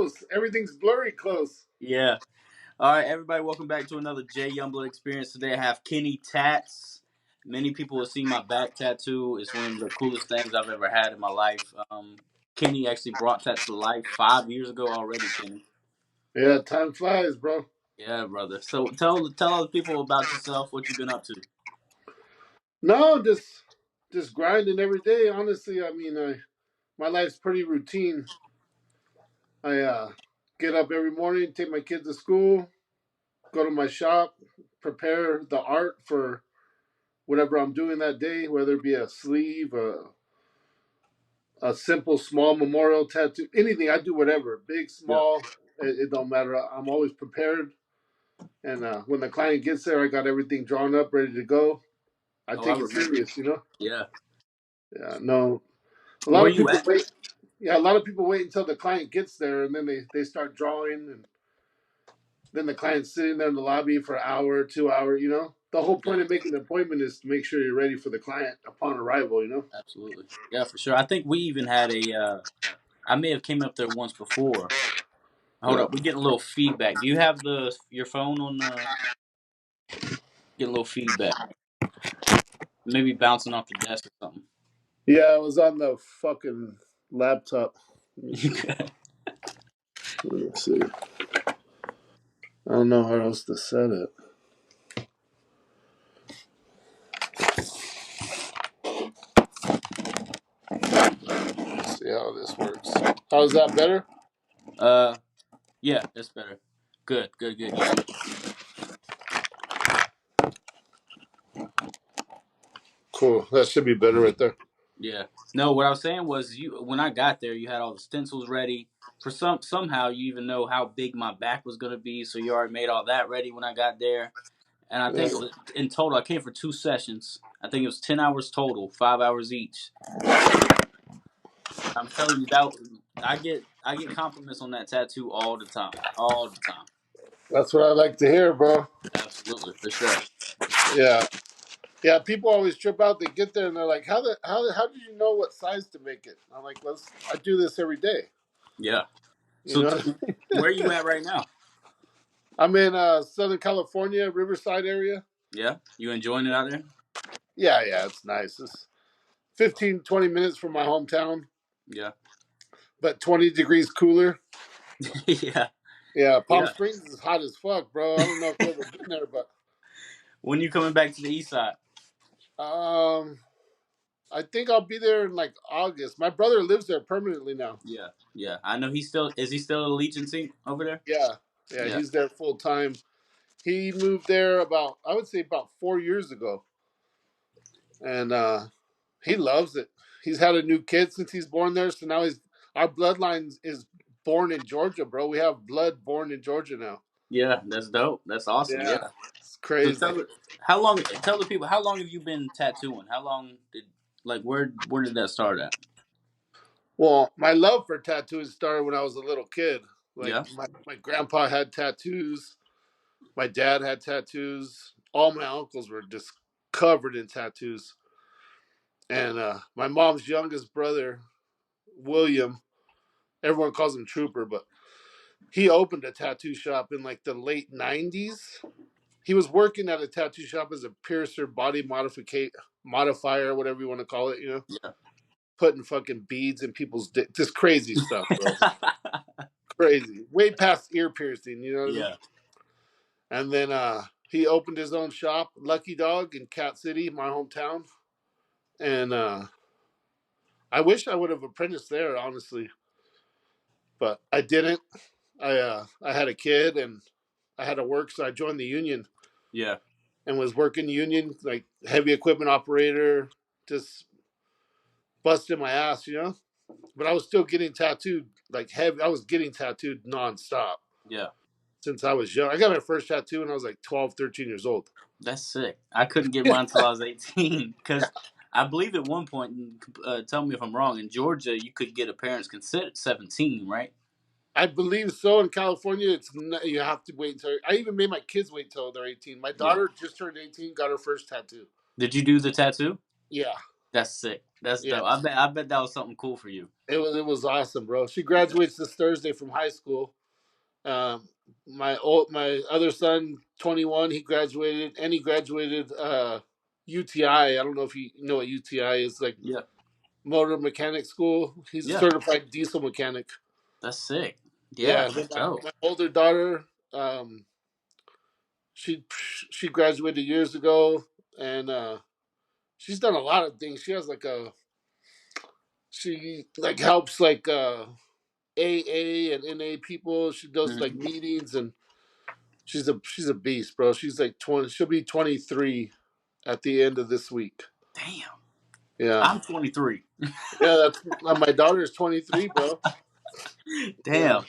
close. Everything's blurry close. Yeah. All right, everybody, welcome back to another Jay Youngblood experience. Today I have Kenny Tatts. Many people have seen my back tattoo. It's one of the coolest things I've ever had in my life. Kenny actually brought Tatts to life 5 years ago already, Kenny. Yeah, time flies, bro. Yeah, brother. So tell other people about yourself, what you've been up to. No, just grinding every day. Honestly, I mean, my life's pretty routine. I get up every morning, take my kids to school, go to my shop, prepare the art for whatever I'm doing that day, whether it be a sleeve, a simple small memorial tattoo, anything. I do whatever, big, Yeah. small. It don't matter. I'm always prepared. And when the client gets there, I got everything drawn up, ready to go. I Oh, I take it remember. serious, you know. Yeah. Yeah, no. A lot Where of you people at? wait. Yeah, a lot of people wait until the client gets there, and then they start drawing, and then the client's sitting there in the lobby for an hour, 2 hours. You know, the whole Yeah, point of making an appointment is to make sure you're ready for the client upon arrival. You know. absolutely. Yeah, for sure. I think we even had a. I may have came up there once before. Hold Yeah. up, we're getting a little feedback. Do you have your phone on? Get a little feedback. Maybe bouncing off the desk or something. Yeah, I was on the fucking laptop. Let me see. Let me see. I don't know how else to set it. Let's see how this works. How's that better? uh, yeah, that's better. Good, good, good. Yeah, Cool. That should be better right there. yeah. No, what I was saying was you. When I got there, you had all the stencils ready. For somehow you even know how big my back was gonna be, so you already made all that ready when I got there. And I think Yeah. it was in total. I came for 2 sessions. I think it was 10 hours total, 5 hours each. I'm telling you that I get compliments on that tattoo all the time, all the time. That's what I like to hear, bro. Absolutely, for sure. Yeah. Yeah, people always trip out. They get there and they're like, "How did you know what size to make it?" I'm like, "Let's. I do this every day." Yeah. You So, know. where are you at right now? I'm in Southern California, Riverside area. Yeah, you enjoying it out there? Yeah, yeah, it's nice. It's 15, 20 minutes from my hometown, Yeah, but 20 degrees cooler. yeah, Yeah, Palm yeah. Springs is hot as fuck, bro. I don't know if you've ever been there, but When you coming back to the east side? um, I think I'll be there in like August. My brother lives there permanently now. Yeah, yeah. I know he's still. Is he still at Allegiance Inc. over there? Yeah, yeah, Yeah, he's there full time. He moved there about, I would say, about 4 years ago, and he loves it. He's had a new kid since he's born there, so now he's our bloodline is born in Georgia, bro. We have blood born in Georgia now. yeah. That's dope. That's awesome. Yeah, Yeah. it's So crazy. how long? Tell the people how long have you been tattooing? How long did where did that start at? Well, my love for tattoos started when I was a little kid. Like Yeah, my grandpa had tattoos, my dad had tattoos, all my uncles were just covered in tattoos. And my mom's youngest brother, William, everyone calls him Trooper, but he opened a tattoo shop in like the late 90s. He was working at a tattoo shop as a piercer, modifier, whatever you want to call it, yeah, putting fucking beads in people's just crazy stuff, bro. Crazy. Way past ear piercing, you know what I mean? yeah, And then he opened his own shop, Lucky Dog, in Cat City, my hometown. And I wish I would have apprenticed there, honestly, but I didn't. I had a kid and I had to work, so I joined the union yeah, and was working union like heavy equipment operator, just busting my ass, But I was still getting tattooed like heavy. I was getting tattooed nonstop yeah. since I was young. I got my first tattoo when I was like 12, 13 years old. That's sick. I couldn't get mine until I was 18 because I believe at one point, and tell me if I'm wrong, in Georgia you could get a parent's consent at 17, right? I believe so. In California, you have to wait until. I even made my kids wait till they're 18. My Yeah. daughter just turned 18, got her first tattoo. Did you do the tattoo? Yeah, That's sick. That's Yeah, dope. I bet that was something cool for you. it was awesome, bro. She Yeah. graduates this Thursday from high school. Um, my other son, 21, he graduated, and he graduated UTI. I don't know if you know what UTI is, like Yeah. motor mechanic school. He's a Yeah. certified diesel mechanic. That's sick. Yeah, Yeah, that's then dope. my older daughter, she she graduated years ago, and she's done a lot of things. She has like a she like helps like AA and NA people. She does like Hmm. meetings, and she's a beast, bro. She's like 20. She'll be 23 at the end of this week. Damn. Yeah, I'm 23. yeah. That's my daughter is 23, bro. Yeah. Damn.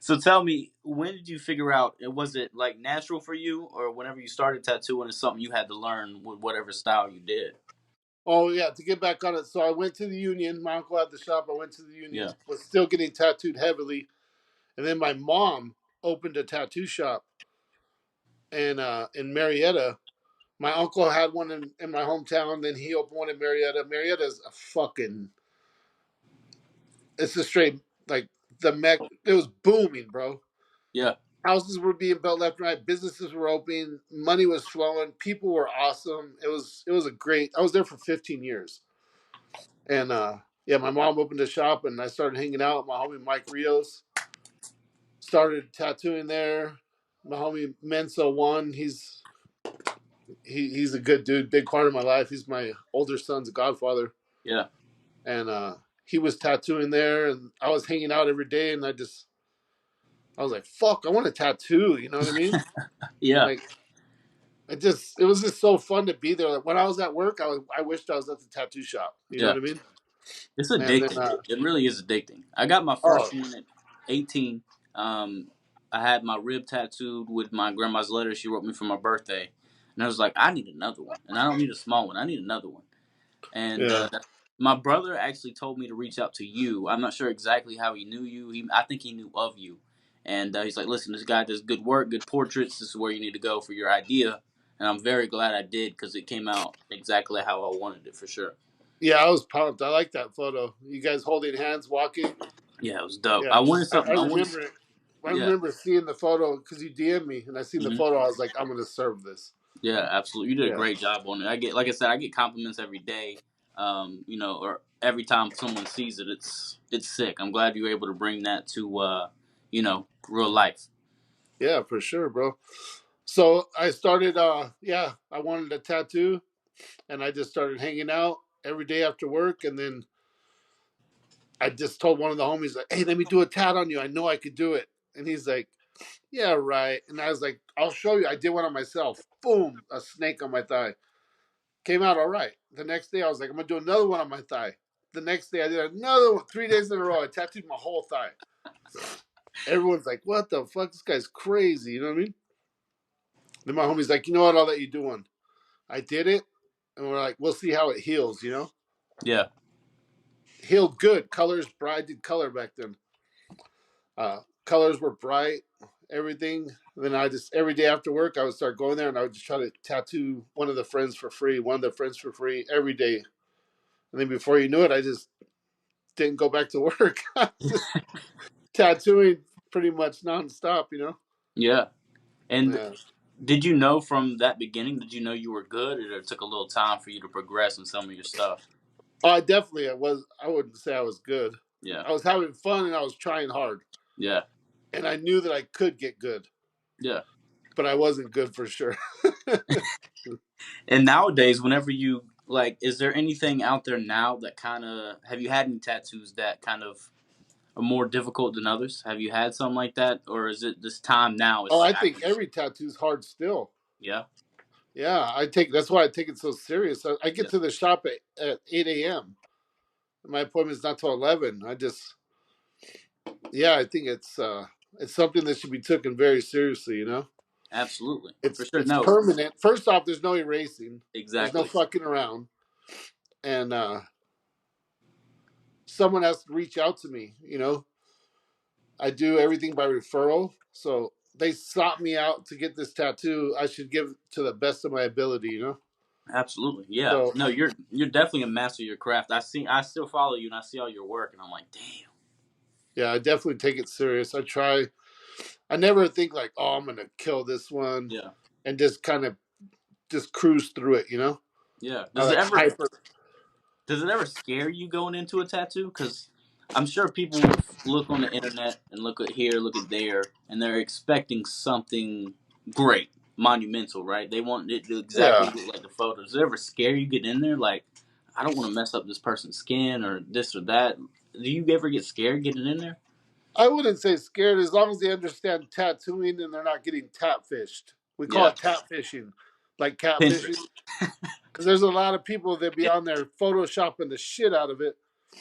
So tell me, when did you figure out? Was it like natural for you, or whenever you started tattooing, it's something you had to learn with whatever style you did? Oh yeah. To get back on it, so I went to the union. My uncle had the shop. I went to the Yeah. union. Was still getting tattooed heavily, and then my mom opened a tattoo shop in Marietta. My uncle had one in my hometown. Then he opened one in Marietta. Marietta's a fucking. It's a straight like the mech. It was booming, bro. Yeah. Houses were being built left and right. Businesses were opening. Money was flowing. People were awesome. It was a great. I was there for 15 years, and yeah, my mom opened a shop, and I started hanging out with my homie Mike Rios. Started tattooing there. My homie Mensa one. He's a good dude. Big part of my life. He's my older son's godfather, Yeah. and he was tattooing there, and I was hanging out every day, and I was like, fuck, I want a tattoo. You know what I mean? Yeah. Like it was just so fun to be there. Like when I was at work, I wished I was at the tattoo shop. You know Yeah. what I mean? It's And then addicting. It really is addicting. I got my oh first one at 18. Um, I had my rib tattooed with my grandma's letter she wrote me for my birthday, and I was like, I need another one, and I don't need a small one. I need another one. And yeah, my brother actually told me to reach out to you. I'm not sure exactly how he knew you. I think he knew of you, and he's like, "Listen, this guy does good work, good portraits. This is where you need to go for your idea." And I'm very glad I did because it came out exactly how I wanted it for sure. yeah, I was pumped. I like that photo. You guys holding hands, walking. Yeah, it was dope. Yeah, I wanted I something. I wanted. remember it. I Yeah. remember seeing the photo because you DM'd me, and I seen the Hmm. photo. I was like, I'm gonna serve this. Yeah, absolutely. You did a Yeah, great job on it. Like I said, I get compliments every day. Or every time someone sees it, it's sick. I'm glad you were able to bring that to real life. yeah, for sure, bro. So I started. Yeah, I wanted a tattoo, and I just started hanging out every day after work, and then I just told one of the homies like, "Hey, let me do a tat on you. I know I could do it." And he's like, "Yeah, right." And I was like, "I'll show you." I did one on myself. Boom, a snake on my thigh. Came out all right. The next day, I was like, "I'm gonna do another one on my thigh." The next day, I did another one. 3 days in a row, I tattooed my whole thigh. Everyone's like, "What the fuck? This guy's crazy." You know what I mean? Then my homie's like, "You know what? I'll let you do one." I did it, and we're like, "We'll see how it heals." You know, Yeah, healed good. Colors, bright. I did color back then. Colors were bright, everything. And then I just every day after work, I would start going there, and I would just try to tattoo one of the friends for free, one of the friends for free every day. And then before you knew it, I just didn't go back to work. I was just tattooing pretty much nonstop, you know. yeah. And Yeah. did you know from that beginning? Did you know you were good, or it took a little time for you to progress in some of your stuff? Oh, I definitely I was. I wouldn't say I was good. Yeah, I was having fun and I was trying hard, yeah, and I knew that I could get good, yeah. but I wasn't good for sure. And nowadays, whenever you like, is there anything out there now that kind of have you had any tattoos that kind of are more difficult than others? Have you had something like that, or is it this time now? Oh, It's I think actually every tattoo's hard still. yeah, Yeah, I take that's why I take it so serious. I get yeah, to the shop at 8 a.m. My appointment's not till 11. Yeah, I think it's something that should be taken very seriously. You know, absolutely for it's sure. it's No, permanent. First off, there's no erasing. There's no exactly. fucking around, and someone has to reach out to me. You know, I do everything by referral, so they sought me out to get this tattoo. I should give to the best of my ability. You know. Absolutely, yeah. So No, you're definitely a master of your craft. I still follow you, and I see all your work, and I'm like, damn. yeah, I definitely take it serious. I try. I never think like, oh, I'm gonna kill this one, Yeah, and just kind of just cruise through it. You know, yeah. I like hyper. Does it ever scare you going into a tattoo? Because I'm sure people will look on the internet and look at here, look at there, and they're expecting something great, monumental, right? They want it to exactly Yeah, look like the photos. Does it ever scare you getting in there? Like, I don't want to mess up this person's skin or this or that. Do you ever get scared getting in there? I wouldn't say scared as long as they understand tattooing and they're not getting tat fished. We call Yeah, it tat fishing, like catfishing, Pinterest. because there's a lot of people that be Yeah, on there photoshopping the shit out of it,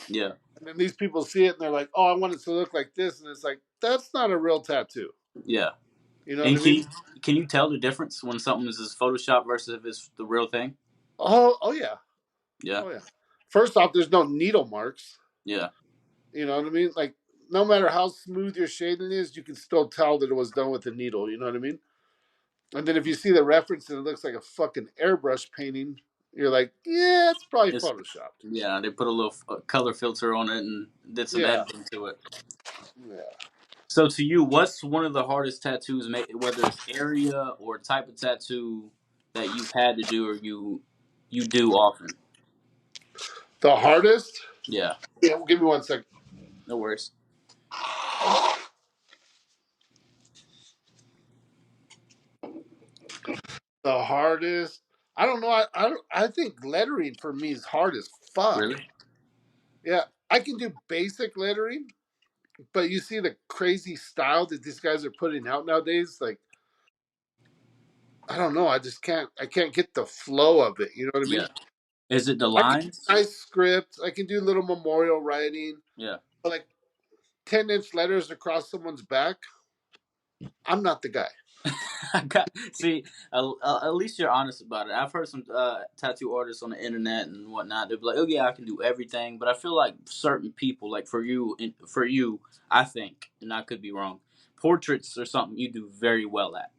yeah, and then these people see it and they're like, "Oh, I want it to look like this," and it's like that's not a real tattoo. yeah. You know what And I mean? can you tell the difference when something is Photoshop versus if it's the real thing? Oh yeah, Yeah, oh yeah. First off, there's no needle marks. yeah, You know what I mean? Like no matter how smooth your shading is, you can still tell that it was done with a needle. You know what I mean? And then if you see the reference and it looks like a fucking airbrush painting, you're like, yeah, it's probably it's photoshopped. yeah. They put a little color filter on it and did some Yeah, editing to it. yeah. So to you, what's one of the hardest tattoos, whether it's area or type of tattoo that you've had to do or you do often? The hardest? Yeah, Yeah, give me 1 second. no worries. The hardest? I don't know. I think lettering for me is hard as fuck. Really? Yeah, I can do basic lettering, but you see the crazy style that these guys are putting out nowadays. Like, I don't know. I just can't. I can't get the flow of it. You know what I Yeah. mean? Is it the I can do lines? nice scripts. I can do little memorial writing, Yeah. but like 10-inch letters across someone's back. I'm not the guy. I got see. At least you're honest about it. I've heard some tattoo artists on the internet and whatnot. They're like, "Oh yeah, I can do everything," but I feel like certain people, like for you, I think, and I could be wrong. Portraits are something you do very well at.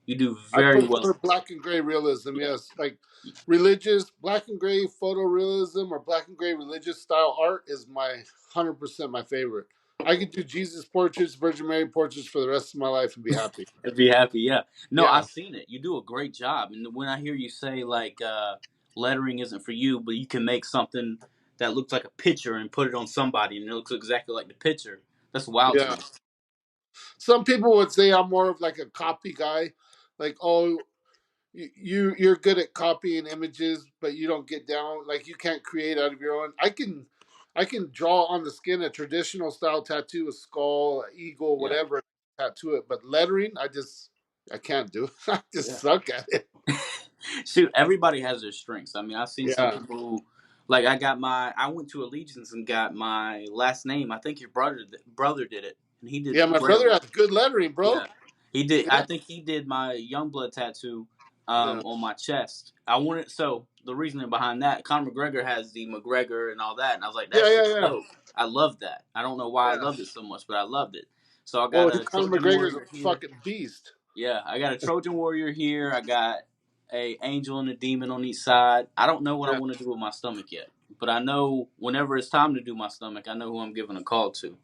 You do I very well. prefer black and gray realism. Yes, like religious black and gray photorealism or black and gray religious style art is my 100% my favorite. I could do Jesus portraits, Virgin Mary portraits for the rest of my life and be happy. And be happy. Yeah. No, Yeah, I've seen it. You do a great job. And when I hear you say like lettering isn't for you, but you can make something that looks like a picture and put it on somebody and it looks exactly like the picture. That's wild to yeah. me. Some people would say I'm more of like a copy guy, like oh you're good at copying images, but you don't get down like you can't create out of your own. I can draw on the skin a traditional style tattoo, a skull, a eagle, Yeah. whatever, tattoo it. But lettering, I can't do. I just Yeah. suck at it. Shoot, everybody has their strengths. I mean, I've seen some Yeah, people who, like, I went to Allegiance and got my last name. I think your brother did it, and he did yeah. My brother braille. has good lettering, bro. Yeah, he did. I Yeah, think he did my Youngblood tattoo yeah, on my chest. I wanted so the reasoning behind that. Conor McGregor has the McGregor and all that, and I was like, that yeah, yeah, shit's yeah, dope. I love that. I don't know why I yeah. loved it so much, but I loved it. So I got Oh, a Conor Trojan McGregor's a Warrior here. fucking beast. Yeah, I got a Trojan Warrior here. I got a angel and a demon on each side. I don't know what I Yeah, want to do with my stomach yet, but I know whenever it's time to do my stomach, I know who I'm giving a call to.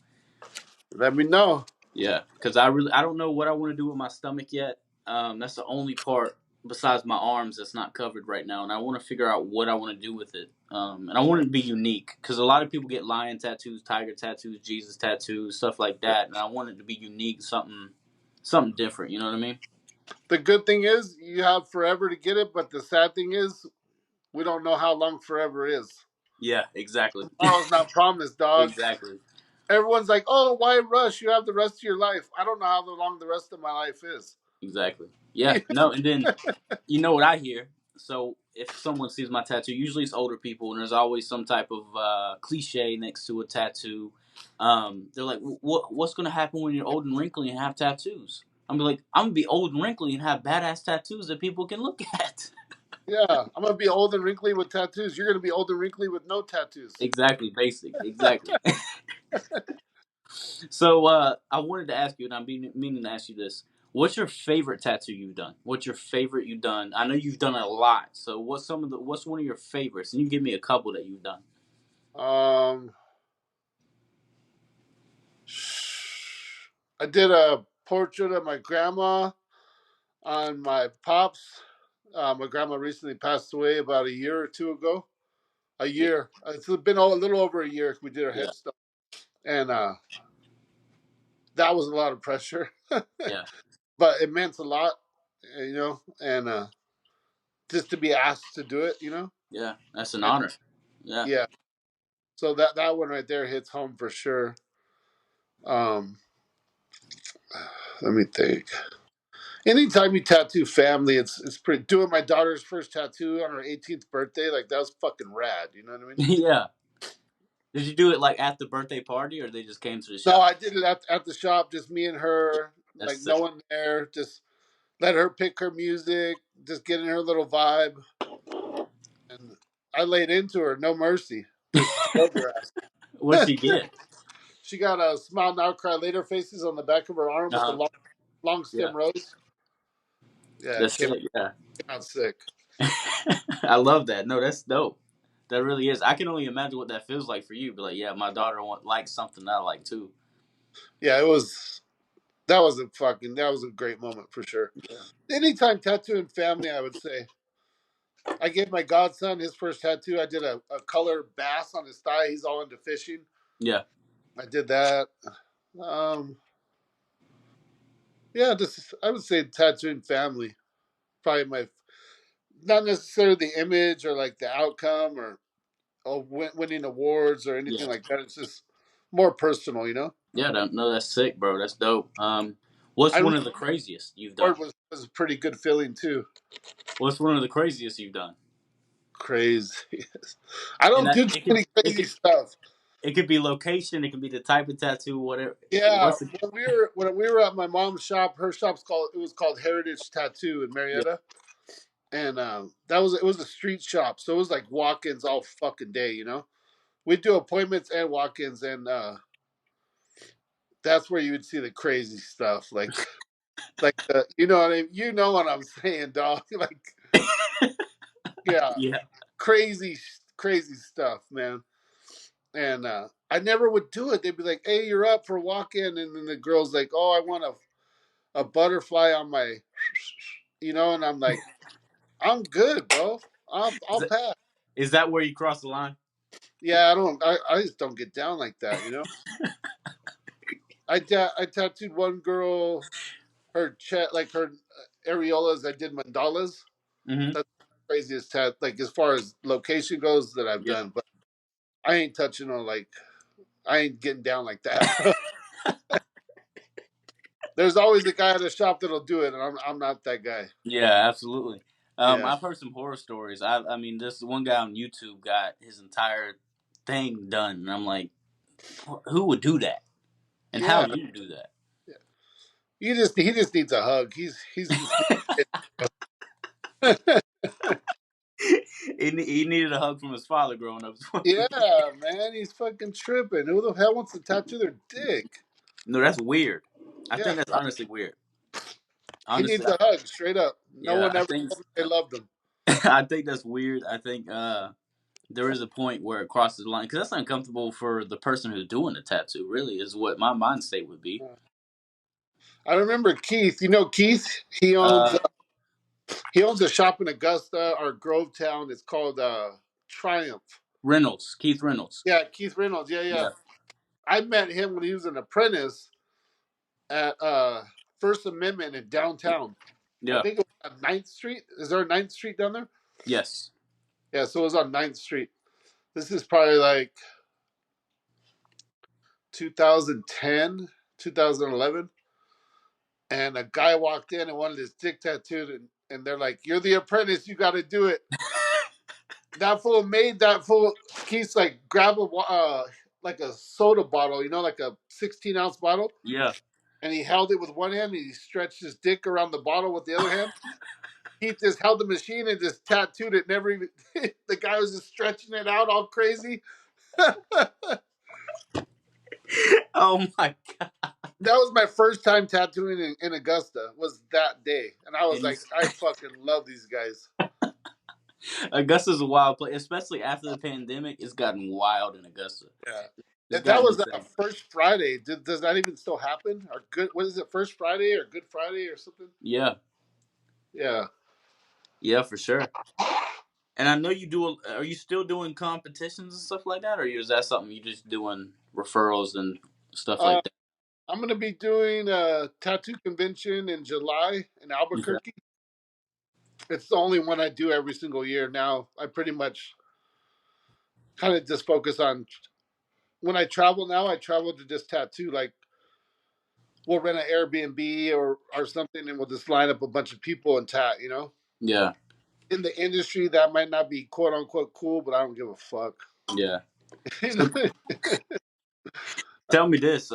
let me know. Yeah, because I don't know what I want to do with my stomach yet. That's the only part besides my arms that's not covered right now, and I want to figure out what I want to do with it. And I want it to be unique because a lot of people get lion tattoos, tiger tattoos, Jesus tattoos, stuff like that, and I want it to be unique, something different. You know what I mean? The good thing is you have forever to get it, but the sad thing is we don't know how long forever is. Yeah, exactly, Tomorrow's not promised, dog. exactly, Everyone's like, "Oh, why rush? You have the rest of your life." I don't know how long the rest of my life is. exactly. Yeah, no, and then you know what I hear. So if someone sees my tattoo, usually it's older people, and there's always some type of cliche next to a tattoo. They're like, What's going to happen when you're old and wrinkly and have tattoos?" I'm like, "I'm gonna be old and wrinkly and have badass tattoos that people can look at." Yeah, I'm gonna be old and wrinkly with tattoos. You're gonna be old and wrinkly with no tattoos. Exactly, basic, exactly. So I wanted to ask you, and I'm meaning to ask you this: What's your favorite tattoo you've done? What's your favorite you've done? I know you've done a lot. So what's one of your favorites? And you give me a couple that you've done. Um, I did a portrait of my grandma on my pops. My grandma recently passed away about a year or two ago. A Yeah, year. It's been a little over a year. We did her yeah, headstone, and that was a lot of pressure, yeah, but it meant a lot, and just to be asked to do it, yeah. That's an and honor. Yeah. yeah. So that one right there hits home for sure. Um, Let me think. Anytime you tattoo family, it's pretty. Doing my daughter's first tattoo on her 18th birthday, like that was fucking rad. You know what I mean? Yeah. Did you do it like at the birthday party, or they just came to the No, shop? I did it at the shop, just me and her, That's like sick. no one there. Just let her pick her music, just get in her little vibe, and I laid into her, no mercy, just killed her What'd ass. she get? She got a smile now, cry later faces on the back of her arm with the Uh huh. long Yeah. stem rose. Yeah, it That's came sick. Yeah. out sick. I love that. No, that's dope. That really is. I can only imagine what that feels like for you. But like, yeah, my daughter likes something I like too. Yeah, it was. That was a great moment for sure. Yeah. Anytime tattooing family, I would say. I gave my godson his first tattoo. I did a color bass on his thigh. He's all into fishing. Yeah. I did that. Um, yeah, just I would say tattooing family. Probably my not necessarily the image or like the outcome or winning awards or anything Yeah. like that. It's just more personal. Yeah. No, that's sick, bro. That's dope. What's I one remember of the craziest you've the done? award was a pretty good feeling too. What's one of the craziest you've done? Crazy. I And don't that do too many crazy stuff. it could be location, it can be the type of tattoo, whatever. Yeah, What's the when we were at my mom's shop, her shop's called Heritage Tattoo in yeah Marietta, and it was a street shop, so it was like walk-ins all fucking day. We do appointments and walk-ins, and that's where you would see the crazy stuff, like the you know what I'm saying, dog. Like yeah, yeah crazy crazy stuff, man. And I never would do it. They'd be like, "Hey, you're up for a walk-in," and then the girl's like, "Oh, I want a butterfly on my," and I'm like, "I'm good, bro. is I'll that, pass." is that where you cross the line? Yeah, I just don't get down like that. I tattooed one girl, her chest, like her areolas. I did mandalas. Hmm. That's the craziest like as far as location goes that I've Yeah. done. But I ain't touching on like I ain't getting down like that, bro. There's always a guy at the shop that'll do it, and I'm not that guy. Yeah, absolutely. Yeah, I've heard some horror stories. I mean, this one guy on YouTube got his entire thing done, and I'm like, who would do that? And how yeah. do you do that? Yeah. He just needs a hug. He's just He needed a hug from his father growing up. yeah, man. He's fucking tripping. Who the hell wants to tattoo their dick? No, that's weird. I Yeah, think that's honestly weird. he Honestly, needs a hug, straight up. No yeah, one ever told me they loved him. I think that's weird. I think there is a point where it crosses the line because that's uncomfortable for the person who's doing the tattoo. Really, is what my mind state would be. I remember Keith. You know Keith? He owns Uh, uh, he owns a shop in Augusta or Grovetown. It's called Triumph. Reynolds, Keith Reynolds. Yeah, Keith Reynolds. Yeah, yeah. Yeah, I met him when he was an apprentice at First Amendment in downtown. I yeah, think it was on Ninth Street. Is there a Ninth Street down there? yes, Yeah, so it was on Ninth Street. This is probably like 2010, 2011. And a guy walked in and wanted his dick tattooed, and they're like, "You're the apprentice. You got to do it." That fool made that fool. He's like grab like a soda bottle, like a 16-ounce bottle, yeah. and he held it with one hand, and he stretched his dick around the bottle with the other hand. He just held the machine and just tattooed it. Never even. The guy was just stretching it out all crazy. Oh my god! That was my first time tattooing in Augusta. Was that day, and I was And like, I fucking love these guys. Augusta's a wild place, especially after the pandemic. It's gotten wild in Augusta. Yeah. It's That gotten was insane. first Friday. Does that even still happen? Or good? What is it? First Friday or Good Friday or something? Yeah, Yeah. yeah, for sure. And I know you do. Are you still doing competitions and stuff like that, or is that something you just doing referrals and stuff Uh, like that? I'm gonna be doing a tattoo convention in July in Okay. Albuquerque. It's the only one I do every single year now. I pretty much kind of just focus on when I travel now. I travel to just tattoo. Like we'll rent an Airbnb or something, and we'll just line up a bunch of people and tat. Yeah, In the industry, that might not be quote unquote cool, but I don't give a fuck. yeah. you So know? tell me this: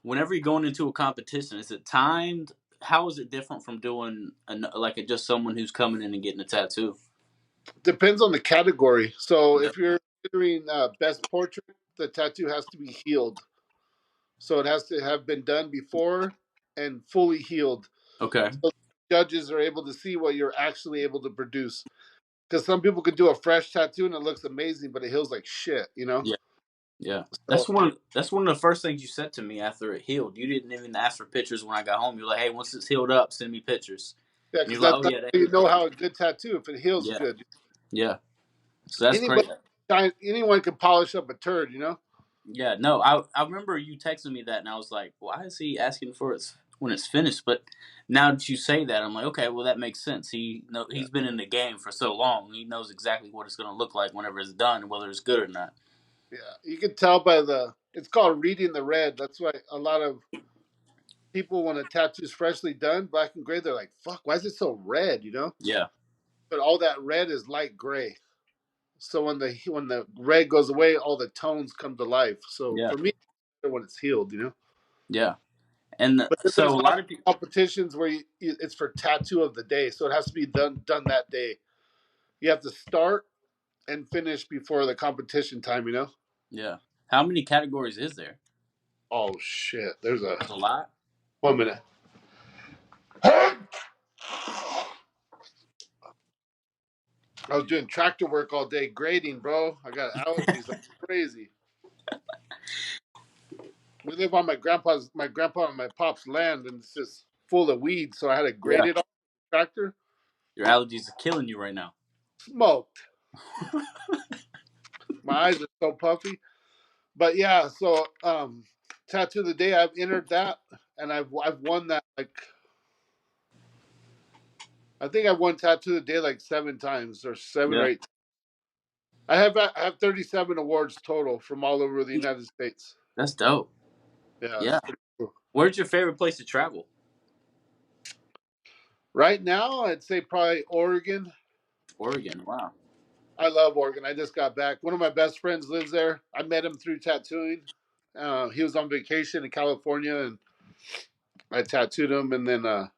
whenever you're going into a competition, is it timed? How is it different from doing like just someone who's coming in and getting a tattoo? Depends on the category. So Okay. if you're considering best portrait, the tattoo has to be healed. So it has to have been done before and fully healed. Okay. So judges are able to see what you're actually able to produce. Because some people could do a fresh tattoo and it looks amazing, but it heals like shit. Yeah. Yeah. So That's one of the first things you said to me after it healed. You didn't even ask for pictures when I got home. You're like, "Hey, once it's healed up, send me pictures." yeah, And because you're like, that's "Oh how yeah, they you look know good." how a good tattoo if it heals Yeah. good. Yeah. So that's great. Anybody, anyone can polish up a turd. Yeah, no, I remember you texting me that, and I was like, why is he asking for it when it's finished? But now that you say that, I'm like, okay, well that makes sense. Yeah, He's been in the game for so long. He knows exactly what it's going to look like whenever it's done, and whether it's good or not. yeah. You can tell by the. It's called reading the red. That's why a lot of people when a tattoo's freshly done, black and gray, they're like, "Fuck, why is it so red?" Yeah, But all that red is light gray. So when the red goes away, all the tones come to life. So yeah, for me, when it's healed. yeah. And But then so there's a also lot of people, competitions where it's for tattoo of the day, so it has to be done that day. You have to start and finish before the competition time. yeah. How many categories is there? Oh shit! There's a There's a lot. 1 minute. I was doing tractor work all day, grading, bro. I got allergies like crazy. We live on my grandpa and my pop's land, and it's just full of weeds. So I had to grade Yeah, it off the tractor. your allergies are killing you right now. Smoked. My eyes are so puffy. But yeah, so tattoo of the day, I've entered that, and I've won that like I think I've won tattoo of the day like 7 times or seven or Yeah, eight. I have 37 awards total from all over the United States. that's dope. Yeah, it's Yeah. pretty cool. Where's your favorite place to travel? Right now, I'd say probably Oregon. Oregon. Wow. I love Oregon. I just got back. One of my best friends lives there. I met him through tattooing. He was on vacation in California, and I tattooed him. And then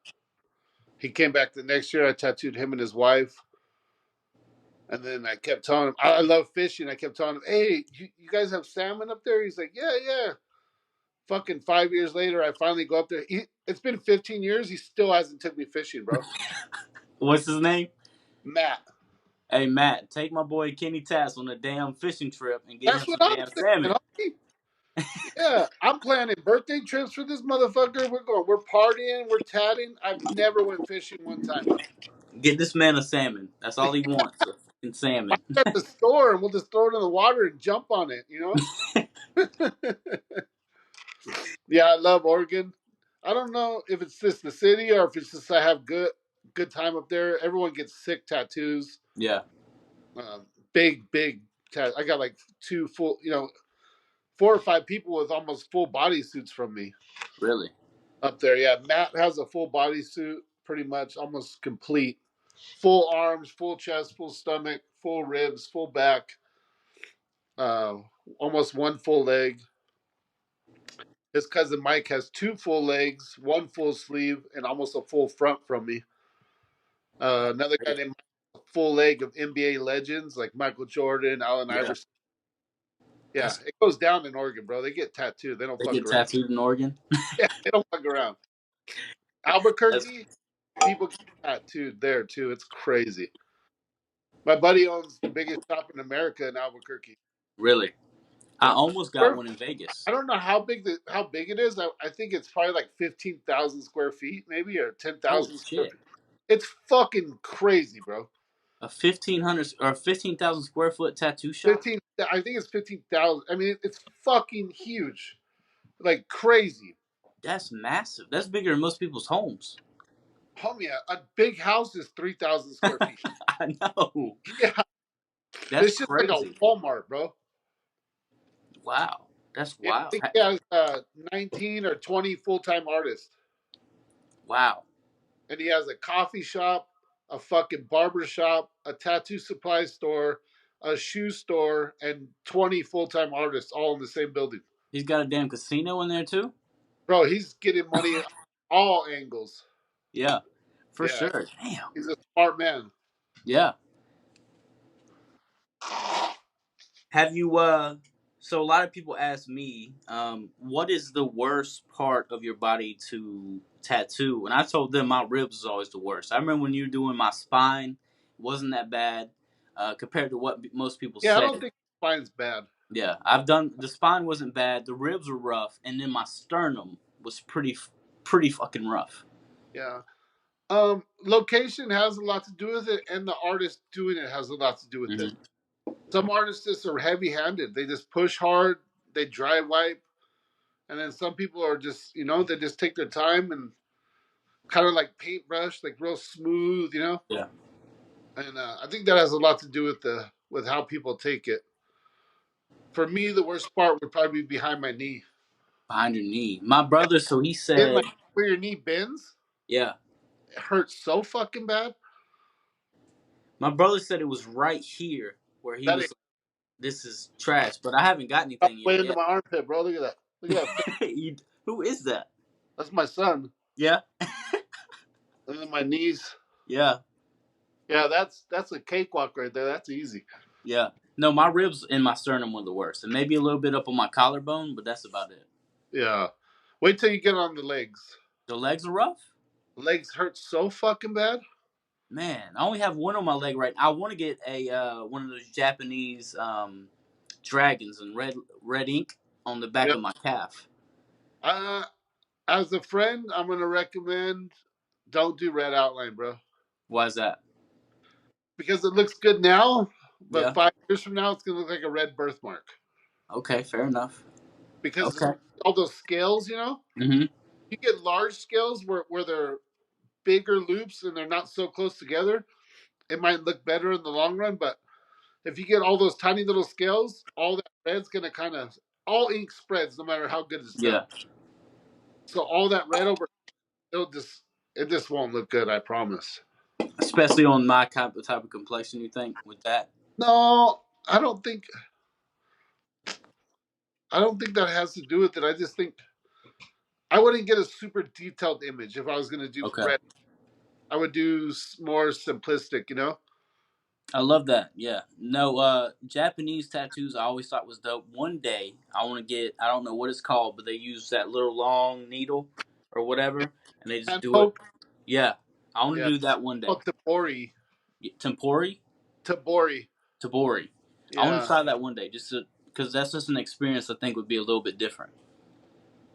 he came back the next year. I tattooed him and his wife. And then I kept telling him, I love fishing. I kept telling him, hey, you guys have salmon up there? He's like, yeah, yeah. Fucking 5 years later, I finally go up there. It's been 15 years. He still hasn't took me fishing, bro. What's his name? Matt. Hey Matt, take my boy Kenny Tatts on a damn fishing trip and get him That's what some I'm damn saying, salmon. homie. Yeah, I'm planning birthday trips for this motherfucker. We're partying, we're tatting. I've never went fishing one time, bro. Get this man a salmon. That's all he wants, a fucking I'm salmon. at the store and we'll just throw it in the water and jump on it. Yeah, I love Oregon. I don't know if it's just the city or if it's just I have good time up there. Everyone gets sick tattoos. Yeah, Big I got like two full, 4 or 5 people with almost full body suits from me really. up there. Yeah, Matt has a full body suit, pretty much almost complete. Full arms, full chest, full stomach, full ribs, full back, uh, almost one full leg. His cousin Mike has 2 full legs, one full sleeve, and almost a full front from me. Another guy named Mike, a full leg of NBA legends like Michael Jordan, Allen Yeah, Iverson. Yeah, That's it goes down in Oregon, bro. They get tattooed. They don't they fuck get around. tattooed in Oregon. Yeah, they don't fuck around. That's Albuquerque, people get tattooed there too. It's crazy. My buddy owns the biggest shop in America in Albuquerque. really. I Yeah, almost got one in Vegas. I don't know how big it is. I think it's probably like 15,000 square feet, maybe, or ten Holy thousand square shit! feet. It's fucking crazy, bro. A 1,500 or 15,000 square foot tattoo shop. 15. I think it's 15,000. I mean, it's fucking huge, like crazy. That's massive. That's bigger than most people's homes. Homie, a big house is 3,000 square feet. I know. Yeah, That's it's just like a crazy. Walmart, bro. Wow. That's Yeah, I wild. think he has 19 or 20 full-time artists, Wow. and he has a coffee shop, a fucking barber shop, a tattoo supply store, a shoe store, and 20 full-time artists all in the same building. He's got a damn casino in there too. Bro, he's getting money on all angles. Yeah, for Yeah, sure. Damn. he's a smart man. Yeah. Have you so a lot of people ask me, what is the worst part of your body to tattoo? And I told them my ribs is always the worst. I remember when you were doing my spine, it wasn't that bad compared to what most people Yeah, I say. don't think spine's bad. Yeah, I've done the spine wasn't bad, the ribs were rough, and then my sternum was pretty fucking rough. Yeah. Location has a lot to do with it, and the artist doing it has a lot to do with it. Hmm. Some artists just are heavy-handed. They just push hard. They dry wipe, and then some people are just, they just take their time and kind of like paintbrush, like real smooth, Yeah, And I think that has a lot to do with the with how people take it. For me, the worst part would probably be behind my knee. behind your knee. My brother, so he In said, like where your knee bends, yeah. it hurts so fucking bad My brother said it was right here where he that it was. This is trash, but I haven't got got anything way in into yet. my armpit, bro. Look at that. Look at that. Who is that? That's my son. Yeah, And then my knees. yeah, Yeah, that's a cakewalk right there. That's easy. yeah. No, my ribs and my sternum were the worst, and maybe a little bit up on my collarbone, but that's about it. Yeah. Wait till you get on the legs. The legs are rough. The legs hurt so fucking bad. Man, I only have one on my leg right now. I want to get a one of those Japanese dragons in red ink on the back Yep. of my calf. Uh, as a friend, I'm gonna recommend don't do red outline, bro, Why is that? because it looks good now, but Yeah. 5 years from now, it's gonna look like a red birthmark. Okay, fair enough. Because Okay. all those scales, Mm-hmm. you get large scales where they're bigger loops and they're not so close together. It might look better in the long run, but if you get all those tiny little scales, all that red's gonna kind of all ink spreads no matter how good it's done. Yeah. So all that red over it just won't look good. I promise. Especially on my type of complexion, you think with that? No, I don't think that has to do with it. I just think I wouldn't get a super detailed image if I was gonna do Okay. red. I would do more simplistic, I love that. Yeah. No, Japanese tattoos I always thought was dope. One day I want to get, I don't know what it's called, but they use that little long needle or whatever and they just And do it. poke, Yeah. I want to yeah, do that one day. oh, tabori, Tempori? tabori, Tabori. I want to yeah, try that one day just because that's just an experience I think would be a little bit different.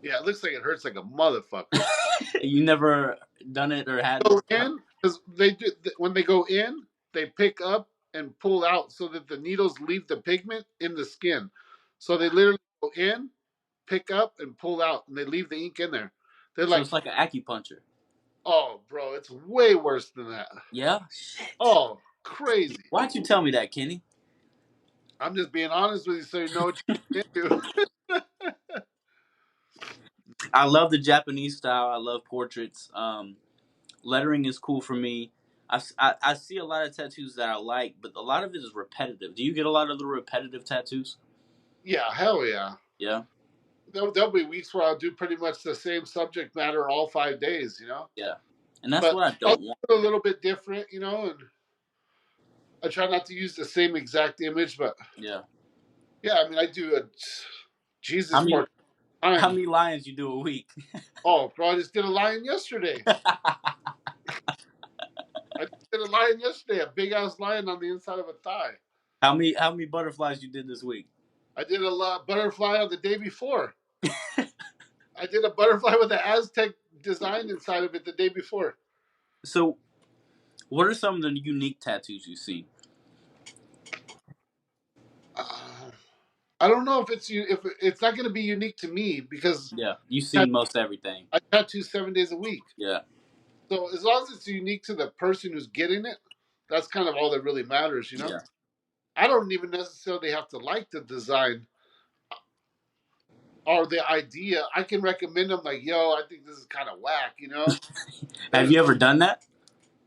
yeah. It looks like it hurts like a motherfucker. You never done it or had. Go in because they do when they go in, they pick up and pull out so that the needles leave the pigment in the skin. So they literally go in, pick up, and pull out, and they leave the ink in there. They're So like, it's like an acupuncture. oh, bro, it's way worse than that. Yeah? Shit. Oh, crazy. Why'd you tell me that, Kenny? I'm just being honest with you so you know what you're into. I love the Japanese style. I love portraits. Lettering is cool for me. I see a lot of tattoos that I like, but a lot of it is repetitive. Do you get a lot of the repetitive tattoos? Yeah, hell yeah. Yeah, There'll be weeks where I'll do pretty much the same subject matter all 5 days, yeah, and that's But what I I'll don't want. do it a little bit different, and I try not to use the same exact image, but Yeah, Yeah, I mean, I do a How Jesus more many how time. many lions you do a week? Oh, bro, I just did a lion yesterday. I just did a lion yesterday, a big ass lion on the inside of a thigh. How many butterflies you did this week? I did a butterfly on the day before. I did a butterfly with an Aztec design inside of it the day before. So, what are some of the unique tattoos you've seen? Uh, I don't know if if it's not going to be unique to me because Yeah, you've seen most everything. I tattoo 7 days a week. Yeah, So as long as it's unique to the person who's getting it, that's kind of all that really matters, you know. yeah. I don't even necessarily have to like the design or the idea. I can recommend them like, yo, I think this is kind of whack, you know. Have There's you ever done that?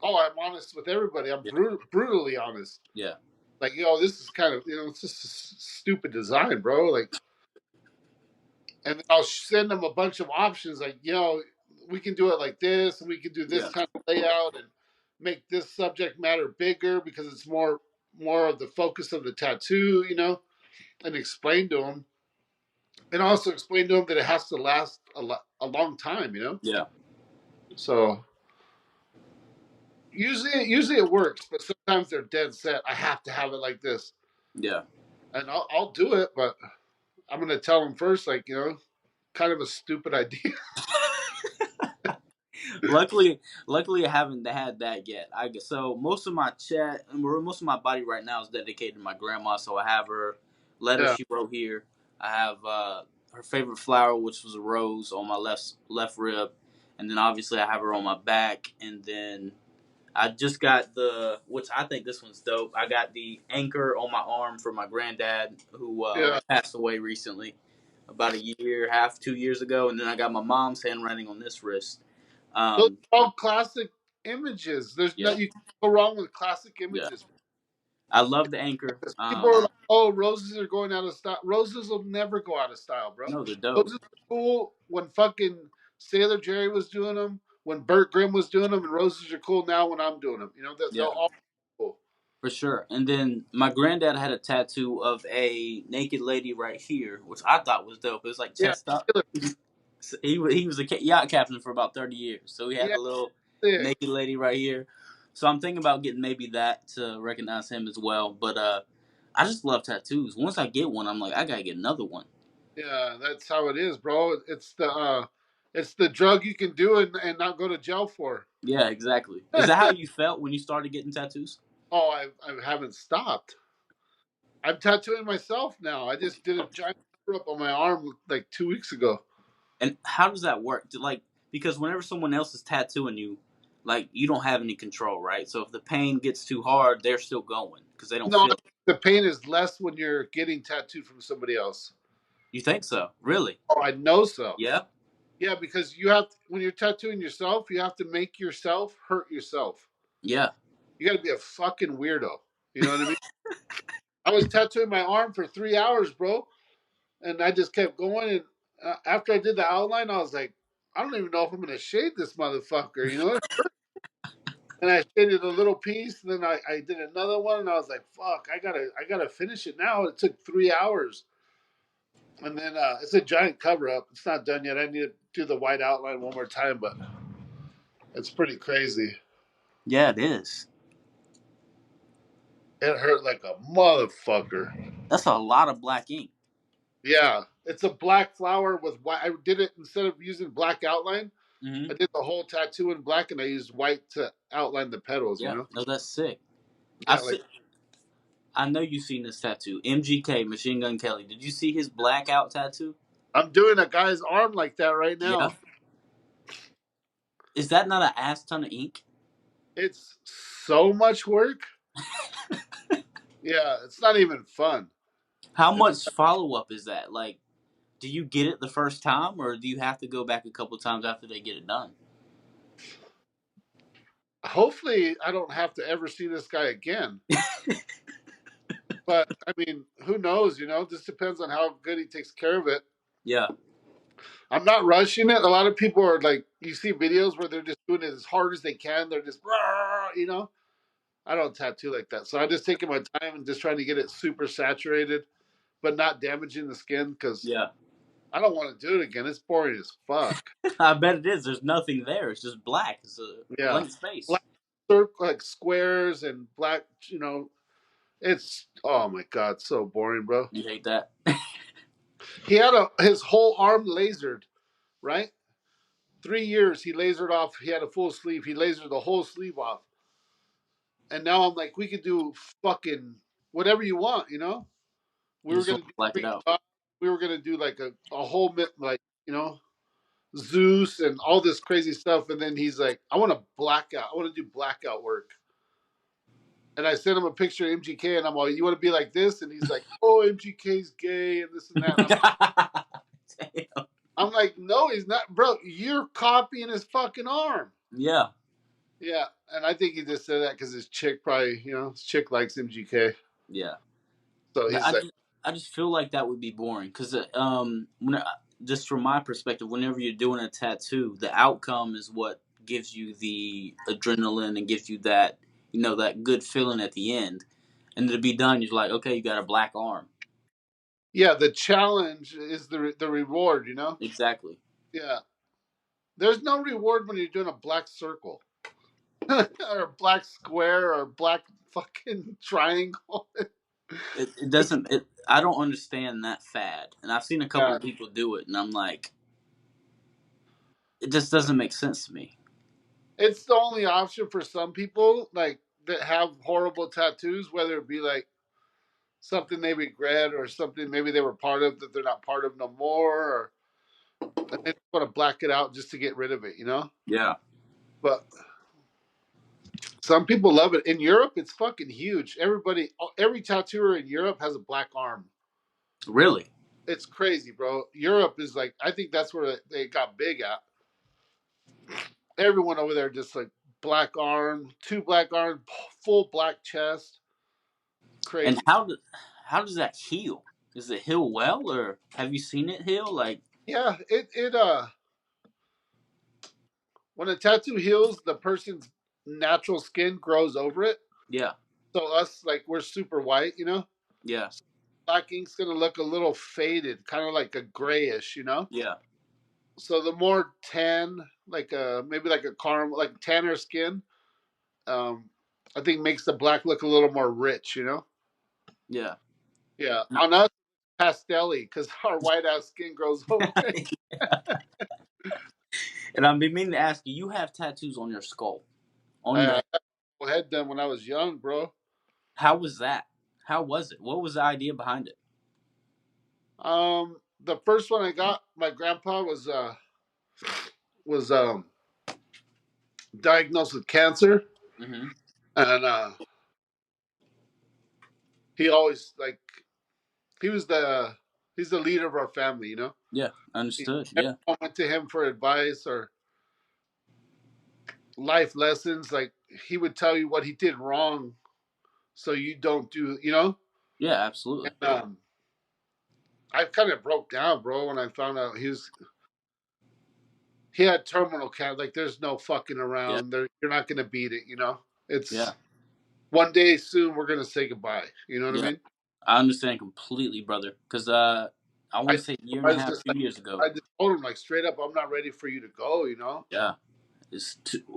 oh, I'm honest with everybody. I'm Yeah, brutally honest. yeah, Like, yo, this is kind of it's just a stupid design, bro. Like, and then I'll send them a bunch of options like, we can do it like this, and we can do this yeah, kind of layout, and make this subject matter bigger because it's more of the focus of the tattoo, and explain to them, and also explain to them that it has to last a long time. yeah, So usually it works, but sometimes they're dead set. I have to have it like this, yeah. and I'll do it, but I'm gonna tell them first, like, kind of a stupid idea. Luckily, I haven't had that yet. I guess so. Most of my body right now is dedicated to my grandma. So I have her letter Yeah. she wrote here. I have her favorite flower, which was a rose, on my left rib, and then obviously I have her on my back. And then I just got which I think this one's dope. I got the anchor on my arm for my granddad who Yeah. passed away recently, about a year, half, 2 years ago, and then I got my mom's handwriting on this wrist. Those Um, are all classic images. There's no yeah, You can't go wrong with classic yeah. images. I love the anchor. People are like, "Oh, roses are going out of style." Roses will never go out of style, bro. No, they're dope. Roses are cool when fucking Sailor Jerry was doing them, when Burt Grimm was doing them, and roses are cool now when I'm doing them. They'll Yeah, all be cool. for sure. And then my granddad had a tattoo of a naked lady right here, which I thought was dope. It was like Yeah, chest up. Sailor. So he was a yacht captain for about 30 years, so he had Yeah, a little sick. naked lady right here. So I'm thinking about getting maybe that to recognize him as well. But I just love tattoos. Once I get one, I'm like, I gotta get another one. Yeah, that's how it is, bro. It's the drug you can do and not go to jail for. Yeah, exactly. Is that how you felt when you started getting tattoos? Oh, I haven't stopped. I'm tattooing myself now. I just did a giant cover up on my arm like 2 weeks ago. And how does that work? Like, because whenever someone else is tattooing you, like you don't have any control, right? So if the pain gets too hard, they're still going because they don't No, feel it. the pain is less when you're getting tattooed from somebody else. You think so? Really? Oh, I know so. Yeah. Yeah, because when you're tattooing yourself, you have to make yourself hurt yourself. Yeah. You got to be a fucking weirdo. You know what I mean? I was tattooing my arm for 3 hours, bro, and I just kept going. And after I did the outline, I was like, I don't even know if I'm gonna shade this motherfucker. And I shaded a little piece, and then I did another one, and I was like, "Fuck, I gotta finish it now." It took 3 hours, and then it's a giant cover up. It's not done yet. I need to do the white outline one more time, but it's pretty crazy. Yeah, it is. It hurt like a motherfucker. That's a lot of black ink. Yeah, it's a black flower with white. I did it instead of using black outline. Hmm. I did the whole tattoo in black, and I used white to outline the petals. Yeah. No, that's sick. I Yeah, like see. I know you've seen this tattoo. MGK, Machine Gun Kelly. Did you see his blackout tattoo? I'm doing a guy's arm like that right Yeah. now. Is that not an ass ton of ink? It's so much work. Yeah, it's not even fun. How It's much follow up is that? Like, do you get it the first time, or do you have to go back a couple times after they get it done? hopefully I don't have to ever see this guy again. But I mean, who knows? This depends on how good he takes care of it. Yeah. I'm not rushing it. A lot of people are like, you see videos where they're just doing it as hard as they can. They're just, I don't tattoo like that. So I'm just taking my time and just trying to get it super saturated. but not damaging the skin because Yeah. I don't want to do it again. It's boring as fuck. I bet it is. There's nothing there. It's just black. It's a Yeah, blank space. black circle like squares and black. It's oh my god, so boring, bro. You hate that? He had his whole arm lasered, right? 3 years he lasered off. He had a full sleeve. He lasered the whole sleeve off, and now I'm like, we could do fucking whatever you want, We You were just gonna want do to black it Greek out. god. We were gonna do like a whole like Zeus and all this crazy stuff, and then he's like, I want to blackout. I want to do blackout work. And I sent him a picture of MGK, and I'm like, you want to be like this? And he's like, oh, MGK's gay and this and that. And Damn. I'm like, no, he's not, bro. You're copying his fucking arm. Yeah. Yeah, and I think he just said that because his chick probably, his chick likes MGK, Yeah. so But he's like, I just feel like that would be boring because just from my perspective, whenever you're doing a tattoo, the outcome is what gives you the adrenaline and gives you that that good feeling at the end. And to be done, you're like, okay, you got a black arm. yeah, the challenge is the reward, Exactly. Yeah, there's no reward when you're doing a black circle or a black square or a black fucking triangle. It doesn't. I don't understand that fad, and I've seen a couple Yeah, of people do it, and I'm like, it just doesn't make sense to me. it's the only option for some people, like that have horrible tattoos, whether it be like something they regret or something maybe they were part of that they're not part of no more, or and they want to black it out just to get rid of it. Yeah. But some people love it. In Europe, it's fucking huge. Every tattooer in Europe has a black arm. Really. It's crazy, bro. Europe is like, I think that's where they got big at. Everyone over there just like black arm, two black arms, full black chest. And Crazy. how does that heal? Does it heal well, or have you seen it heal? Like, Yeah, it when a tattoo heals, the person's natural skin grows over it. yeah, So us, like, we're super white. yeah, Black ink's gonna look a little faded, kind of like a grayish. yeah, So the more tan, like maybe like a caramel, like tanner skin, um, I think makes the black look a little more rich. yeah. Yeah, No. on us, pastelly because our white ass skin grows over it. And I've been meaning to ask you. You have tattoos on your skull, on your I head. got a head done when I was young, bro. How was that? How was it? What was the idea behind it? The first one I got, my grandpa was diagnosed with cancer, Mm-hmm. and he always like he was the he's the leader of our family. Yeah, understood. Yeah, Everyone went to him for advice or life lessons. Like he would tell you what he did wrong, so you don't do. yeah, absolutely. And I kind of broke down, bro, when I found out he had terminal cancer. Like there's no fucking Yeah, around. You're not gonna beat it. yeah, It's one day soon we're gonna say goodbye. You know what I yeah. mean? I understand completely, brother. Because I want I to say a year I and a was half, just like 2 years ago. I just told him like straight up, I'm not ready for you to go. Yeah,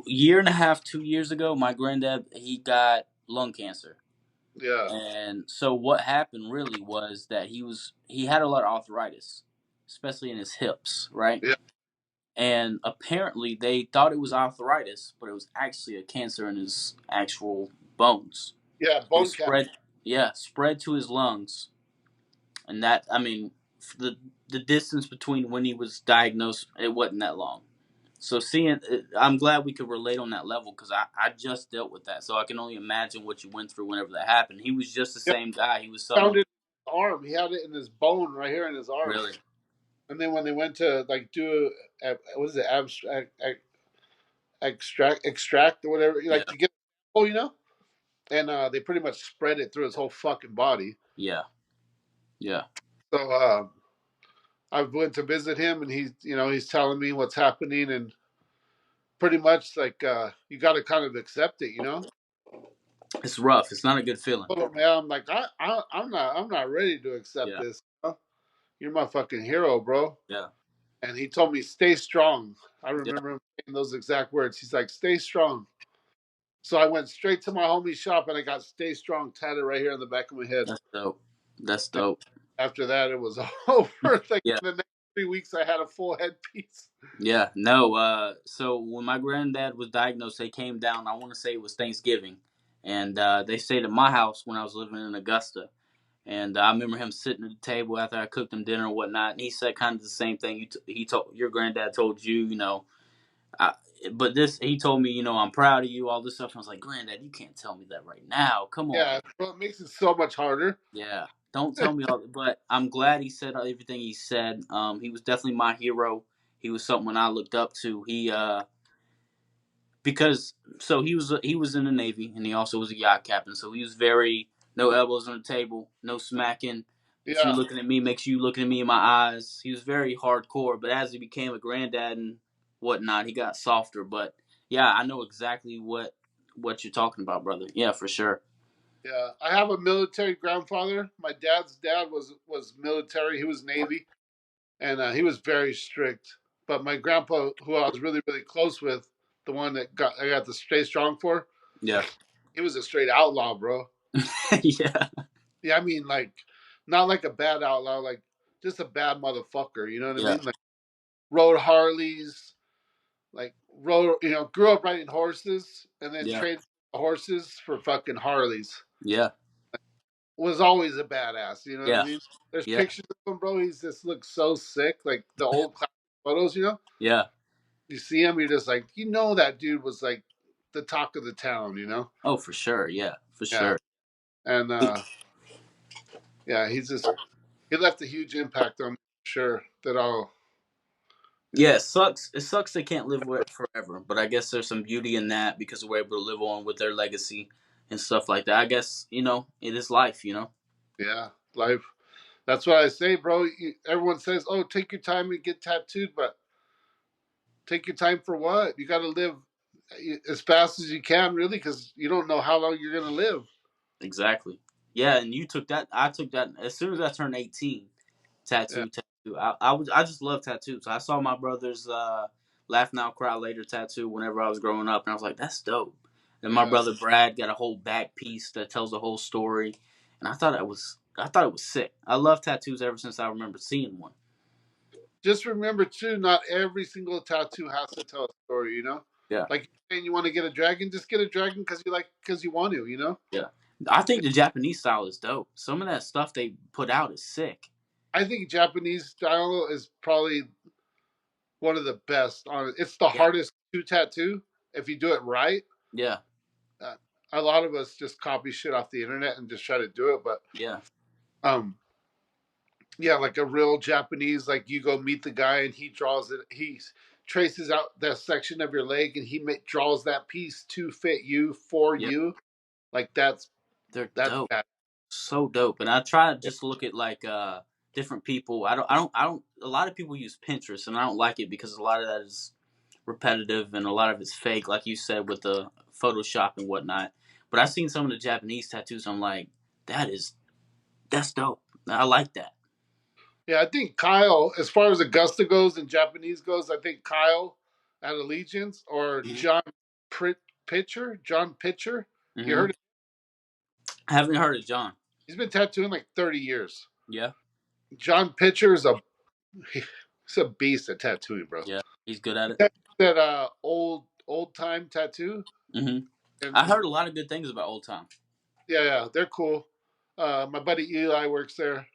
year and a half, 2 years ago. My granddad he got lung cancer. Yeah, And so what happened really was that he had a lot of arthritis, especially in his hips, right? yeah, And apparently they thought it was arthritis, but it was actually a cancer in his actual bones. yeah. So it Bone cancer. spread, yeah, spread to his lungs, and that I mean the distance between when he was diagnosed it wasn't that long. So I'm glad we could relate on that level because I just dealt with that, so I can only imagine what you went through whenever that happened. He was just the Yeah, same guy. He was found someone it in his arm. He had it in his bone right here in his arm. really, And then when they went to like do what is it, abstract, extract or whatever, yeah, like to get, and they pretty much spread it through his whole fucking body. yeah, yeah, So I went to visit him, and he's telling me what's happening, and pretty much like you got to kind of accept it. It's rough. It's not a good feeling. Oh man, I'm like, I'm not ready to accept Yeah, this. You know? You're my fucking hero, bro. yeah, And he told me, stay strong. I yeah. remember him saying those exact words. He's like, stay strong. So I went straight to my homie shop and I got stay strong tatted right here on the back of my head. That's dope. That's And dope. after that, it was over. Like Yeah, in the next 3 weeks, I had a full headpiece. yeah. No. So when my granddad was diagnosed, they came down. I want to say it was Thanksgiving, and they stayed at my house when I was living in Augusta. And I remember him sitting at the table after I cooked him dinner and whatnot. And he said kind of the same thing. He told your granddad told you, you know. I, but this, he told me, you know, I'm proud of you, all this stuff. And I was like, Granddad, you can't tell me that right now. Come on. Yeah, bro, it makes it so much harder. Yeah, don't tell me all. But I'm glad he said everything he said. He was definitely my hero. He was someone I looked up to. Because he was in the Navy and he also was a yacht captain. So he was very no elbows on the table, no smacking. If you Yeah, looking at me, make sure you looking at me in my eyes. He was very hardcore. But as he became a granddad and whatnot, he got softer. But yeah, I know exactly what you're talking about, brother. Yeah, for sure. yeah. I have a military grandfather. My dad's dad was military. He was Navy, and he was very strict. But my grandpa, who I was really close with, the one that I got the stay strong for, Yeah, he was a straight outlaw, bro. yeah, Yeah, I mean, like, not like a bad outlaw, like just a bad motherfucker. You know what I yeah, mean? Like, rode Harleys, like rode, grew up riding horses, and then yeah, traded horses for fucking Harleys. yeah, Was always a badass. You know what I yeah, mean? There's yeah, pictures of him, bro. He's just looks so sick, like the old classic photos. yeah. You see him, you're just like, that dude was like the talk of the town. Oh, for sure. Yeah, for Yeah, sure. and yeah, he left a huge impact on me, for sure. That I'll, you Yeah, know, it sucks. It sucks they can't live with forever, but I guess there's some beauty in that because we're able to live on with their legacy and stuff like that. I guess it is life. yeah, life. That's what I say, bro. Everyone says, "Oh, take your time and get tattooed," but take your time for what? You got to live as fast as you can, really, because you don't know how long you're gonna live. Exactly. Yeah, and you took that. I took that as soon as I turned 18. Yeah, Tattoo. I just love tattoos. I saw my brother's "Laugh Now, Cry Later" tattoo whenever I was growing up, and I was like, "That's dope." And my yeah. brother Brad got a whole back piece that tells the whole story, and I thought it was sick. I love tattoos ever since I remember seeing one. Just remember too, not every single tattoo has to tell a story. Yeah, Like you're saying you want to get a dragon, just get a dragon because you want to. yeah. I think the Japanese style is dope. Some of that stuff they put out is sick. I think Japanese style is probably one of the best. It's the Yeah, hardest to tattoo if you do it right. yeah, Uh, a lot of us just copy shit off the internet and just try to do it, but yeah, um, yeah, like a real Japanese, like you go meet the guy and he draws it. He traces out that section of your leg and draws that piece to fit you for yeah. you. Like They're that's dope. bad. So dope. And I try to Yeah, just look at like different people. I don't a lot of people use Pinterest and I don't like it because a lot of that is repetitive and a lot of it's fake, like you said, with the Photoshop and whatnot. But I've seen some of the Japanese tattoos, I'm like, that's dope. I like that. yeah. I think Kyle, as far as Augusta goes and Japanese goes, I think Kyle at Allegiance or Hmm. John Pitcher. You Hmm. heard? I haven't heard of John. He's been tattooing like 30 years. Yeah, John Pitcher is he's a beast at tattooing, bro. yeah. He's good at it. That old time tattoo, Hmm. I and heard a lot of good things about Old Time. yeah, they're cool. My buddy Eli works there.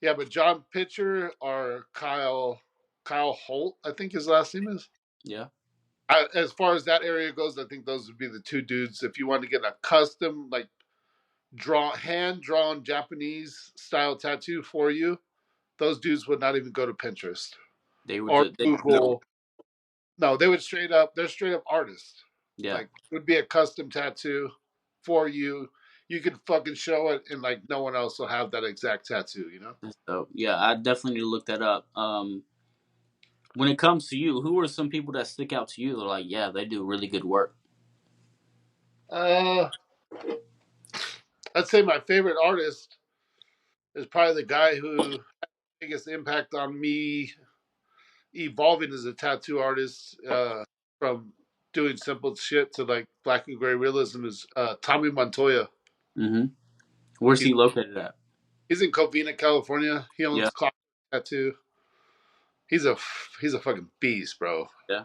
Yeah, but John Pitcher or Kyle Holt, I think his last name is. Yeah, As far as that area goes, I think those would be the two dudes. If you want to get a custom, like hand drawn Japanese style tattoo for you, those dudes would not even go to Pinterest or they know. Google. No, they would straight up. They're straight up artists. Yeah. Like it would be a custom tattoo for you. You could fucking show it, and like no one else will have that exact tattoo. So yeah, I definitely need to look that up. When it comes to you, who are some people that stick out to you? They're like, yeah, they do really good work. Uh, I'd say my favorite artist is probably the guy who had the biggest impact on me evolving as a tattoo artist, from doing simple shit to like black and gray realism, is Tommy Montoya. Mm-hmm. Where's He's he located at? he's in Covina, California. He Yeah, owns Clock Tattoo. He's a he's a fucking beast, bro. yeah.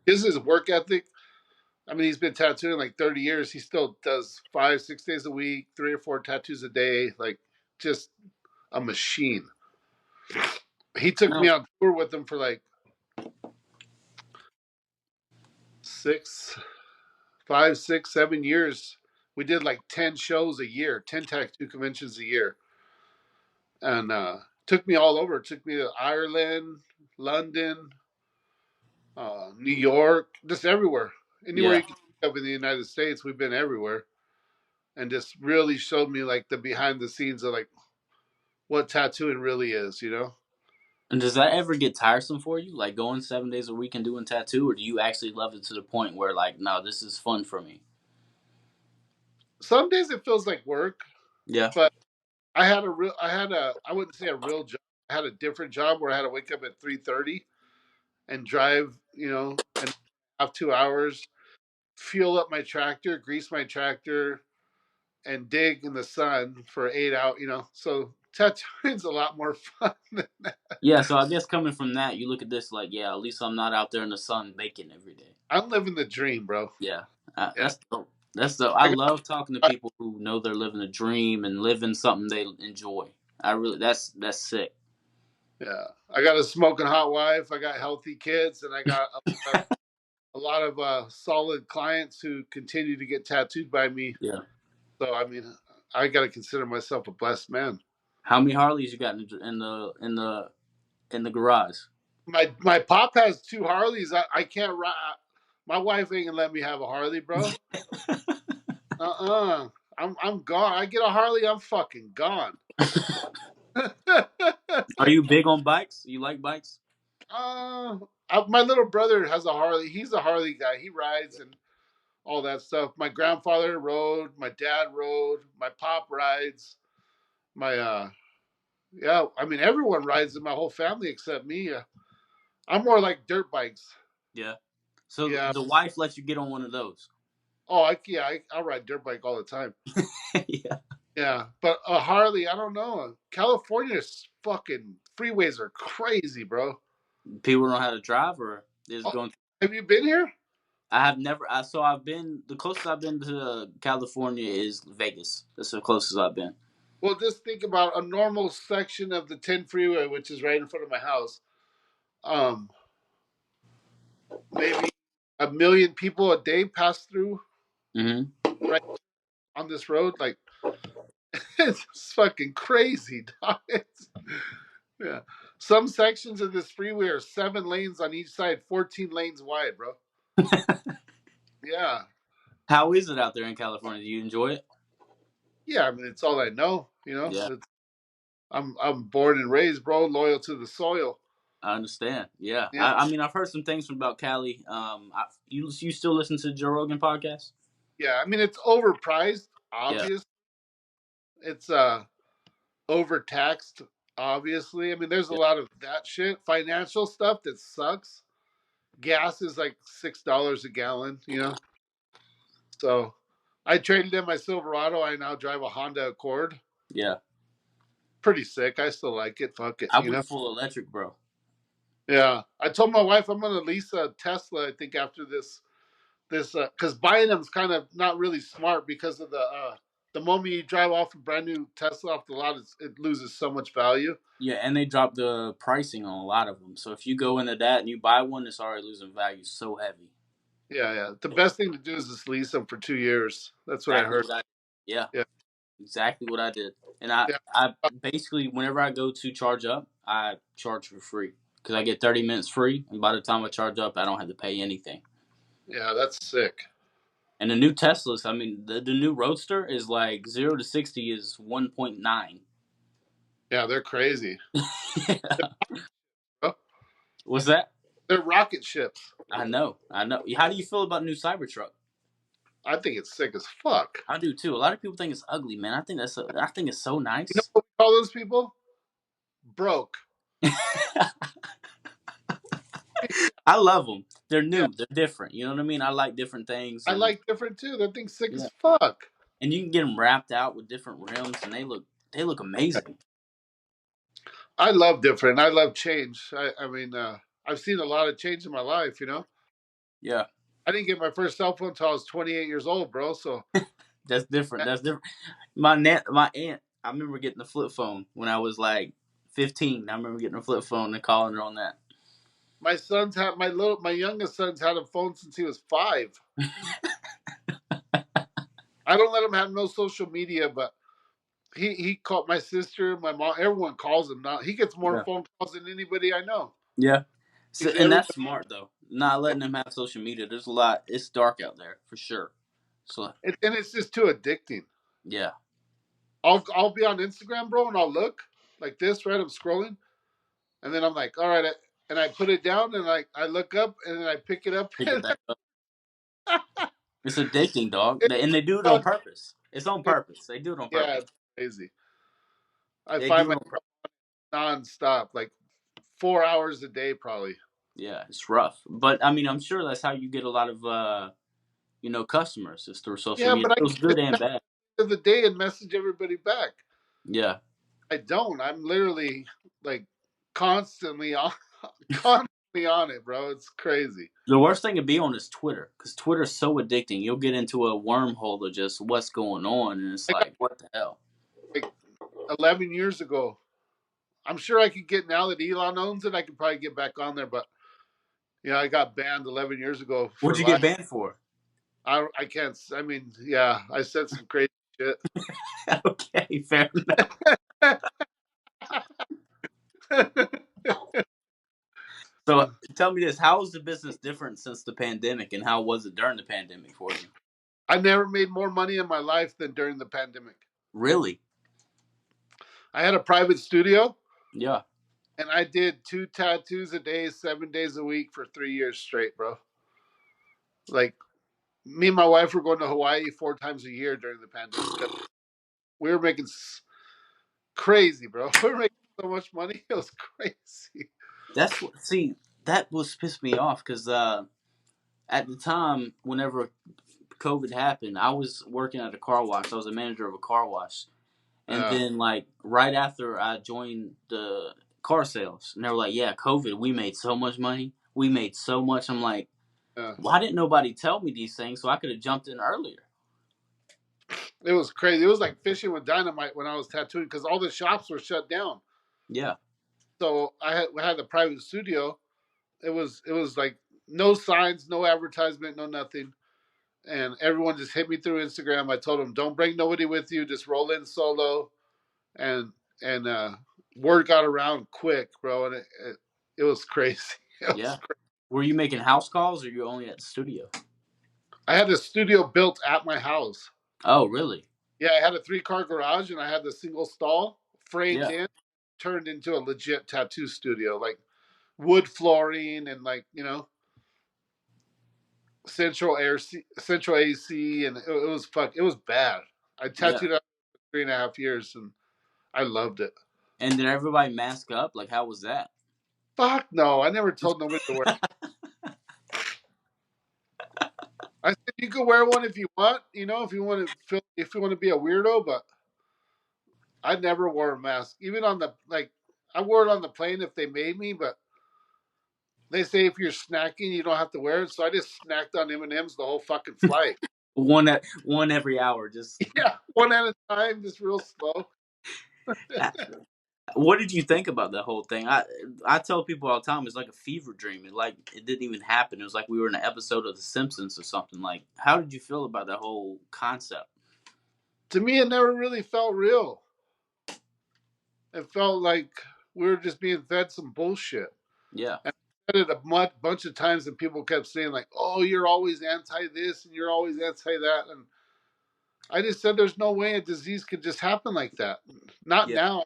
His work ethic. I mean, he's been tattooing like 30 years. He still does 5, 6 days a week, 3 or 4 tattoos a day. Like, just a machine. He took me No. on tour with him for like 5, 6, 7 years. We did like 10 shows a year, 10 tattoo conventions a year, and took me all over. Took me to Ireland, London, New York, just everywhere. Anywhere Yeah. you can think of in the United States, we've been everywhere, and just really showed me like the behind the scenes of like what tattooing really is. And does that ever get tiresome for you? Like going 7 days a week and doing tattoo, or do you actually love it to the point where like, no, this is fun for me? Some days it feels like work, Yeah. but I wouldn't say a real job. I had a different job where I had to wake up at 3:30 and drive, and have 2 hours, fuel up my tractor, grease my tractor, and dig in the sun for 8 hours. So tattooing's a lot more fun. Yeah. So I guess coming from that, you look at this like, yeah, at least I'm not out there in the sun baking every day. I'm living the dream, bro. Yeah. Yeah, That's dope. That's dope. I I love talking to got, people who know they're living a dream and living something they enjoy. That's sick. yeah, I got a smoking hot wife. I got healthy kids, and I got a lot of solid clients who continue to get tattooed by me. Yeah. So I mean, I got to consider myself a blessed man. How many Harleys you got in the garage? My pop has 2 Harleys. I can't ride. My wife ain't gonna let me have a Harley, bro. I'm gone. I get a Harley, I'm fucking gone. Are you big on bikes? You like bikes? uh, my little brother has a Harley. He's a Harley guy. He rides and all that stuff. My grandfather rode. My dad rode. My pop rides. My yeah. I mean, everyone rides in my whole family except me. I'm more like dirt bikes. Yeah. So Yeah. the wife lets you get on one of those. Oh, I'll ride dirt bike all the time. Yeah. Yeah, but a Harley, I don't know. California's fucking freeways are crazy, bro. People don't know how to drive, or is Oh, going. have you been here? I have never. So I've been. The closest I've been to California is Vegas. That's the closest I've been. Well, just think about a normal section of the 10 freeway, which is right in front of my house. Um, Maybe a million people a day pass through Hmm. right on this road. Like, it's fucking crazy, dog. Yeah. Some sections of this freeway are 7 lanes on each side, 14 lanes wide, bro. Yeah. How is it out there in California? Do you enjoy it? Yeah, I mean, it's all I know. Yeah, I'm born and raised, bro, loyal to the soil. I understand. Yeah, Yeah, I mean, I've heard some things about Cali. You still listen to the Joe Rogan podcast? yeah. I mean, it's overpriced, Yeah, obvious. It's overtaxed, obviously. I mean, there's a yeah, lot of that shit, financial stuff that sucks. Gas is like $6 a gallon, So I traded in my Silverado. I now drive a Honda Accord. yeah. Pretty sick. I still like it. Fuck I it. went full electric, bro. Yeah. I told my wife I'm gonna lease a Tesla. I think after this because buying them is kind of not really smart because of the moment you drive off a brand new Tesla off the lot, it loses so much value. Yeah, and they dropped the pricing on a lot of them. So if you go into that and you buy one, it's already losing value so heavy. Yeah, yeah. The best thing to do is just lease them for 2 years. That's what I Exactly heard. what I. Yeah, Yeah, exactly what I did. And I yeah, basically whenever I go to charge up, I charge for free because I get 30 minutes free, and by the time I charge up, I don't have to pay anything. yeah. That's sick. And the new Teslas, I mean, the new Roadster is like 0 to 60 is 1.9. Yeah, they're crazy. Bro. What's that? They're rocket ships. I know, I know. How do you feel about new Cybertruck? I think it's sick as fuck. I do too. A lot of people think it's ugly, man. I think it's so You know nice. what we call those people? Broke. I love them. They're Yeah, new. They're different. You know what I mean? I like different things, I and like different too. That thing's sick yeah, as fuck. and you can get them wrapped out with different rims, and they look amazing. I love different. I love change. I mean, I've seen a lot of change in my life. Yeah, I didn't get my first cell phone until I was 28 years old, bro. So that's different. uh, That's different. My aunt. I remember getting a flip phone when I was like 15. I remember getting a flip phone and calling her on that. my youngest son's had a phone since he was 5. I don't let him have no social media, but he called my sister, my mom, everyone calls him now. He gets more Yeah, phone calls than anybody I know. yeah. So, He's and everybody, that's smart though. Not letting them have social media. There's a lot. It's dark out there for sure. So and it's just too addicting. yeah. I'll be on Instagram, bro, and I'll look like this, right? I'm scrolling, and then I'm like, all right, and I put it down, and I look up, and then I pick it up, Pick it and back up. It's addicting, dog. it's And they do it on fuck, purpose. It's on purpose. They do it on yeah, purpose. it's crazy. I They find do it my on purpose. nonstop, like 4 hours a day, probably. Yeah, it's rough. But I mean, I'm sure that's how you get a lot of customers is through social Yeah, media. but I It was get good and bad. to the day and message everybody back. Yeah. I don't. I'm literally like constantly on, constantly on it, bro. It's crazy. The worst thing to be on is Twitter because Twitter's so addicting. You'll get into a wormhole of just what's going on, and it's I got like, what the hell? like 11 years ago. I'm sure I could get now that Elon owns it. I could probably get back on there, but I got banned 11 years ago for What'd you life. get banned for? I can't. I mean, yeah, I said some crazy shit. Okay, fair enough. So tell me this: how is the business different since the pandemic, and how was it during the pandemic for you? I never made more money in my life than during the pandemic. Really? I had a private studio Yeah. and I did 2 tattoos a day, 7 days a week for 3 years straight, bro. Like me and my wife were going to Hawaii 4 times a year during the pandemic. We were making crazy, bro. We were making so much money. It was crazy. That's what. See, that was pissed me off because at the time, whenever COVID happened, I was working at a car wash. I was a manager of a car wash, and Uh, then like right after I joined the car sales, and they were like, "Yeah, COVID, we made so much money. We made so much." I'm like, uh, "Why didn't nobody tell me these things so I could have jumped in earlier?" it was crazy. It was like fishing with dynamite when I was tattooing because all the shops were shut down. Yeah, So we had the private studio. It was like no signs, no advertisement, no nothing, and everyone just hit me through Instagram. I told them, don't bring nobody with you, just roll in solo, and and word got around quick, bro, and it was crazy. It was yeah. Were you making house calls, or you only at the studio? I had a studio built at my house. Oh, really? Yeah, I had a 3-car garage and I had the single stall framed Yeah, in, turned into a legit tattoo studio, like wood flooring and like central AC, and it was it was bad. I yeah. tattooed out for 3.5 years and I loved it. And did everybody mask up? Like, how was that? Fuck no, I never told nobody to wear. I said you could wear one if you want, if you want to if you want to be a weirdo, but I never wore a mask, even on the like. I wore it on the plane if they made me, but they say if you're snacking, you don't have to wear it. So I just snacked on M&Ms the whole fucking flight. One every hour. Just Yeah, one at a time, just real slow. what did you think about that whole thing? I tell people all the time it's like a fever dream. It didn't even happen. It was like we were in an episode of The Simpsons or something. Like, how did you feel about that whole concept? To me, it never really felt real. It felt like we were just being fed some bullshit. Yeah, And I said it bunch of times, and people kept saying like, "Oh, you're always anti this and you're always anti that," and I just said, "There's no way a disease could just happen like that. Not yeah, now,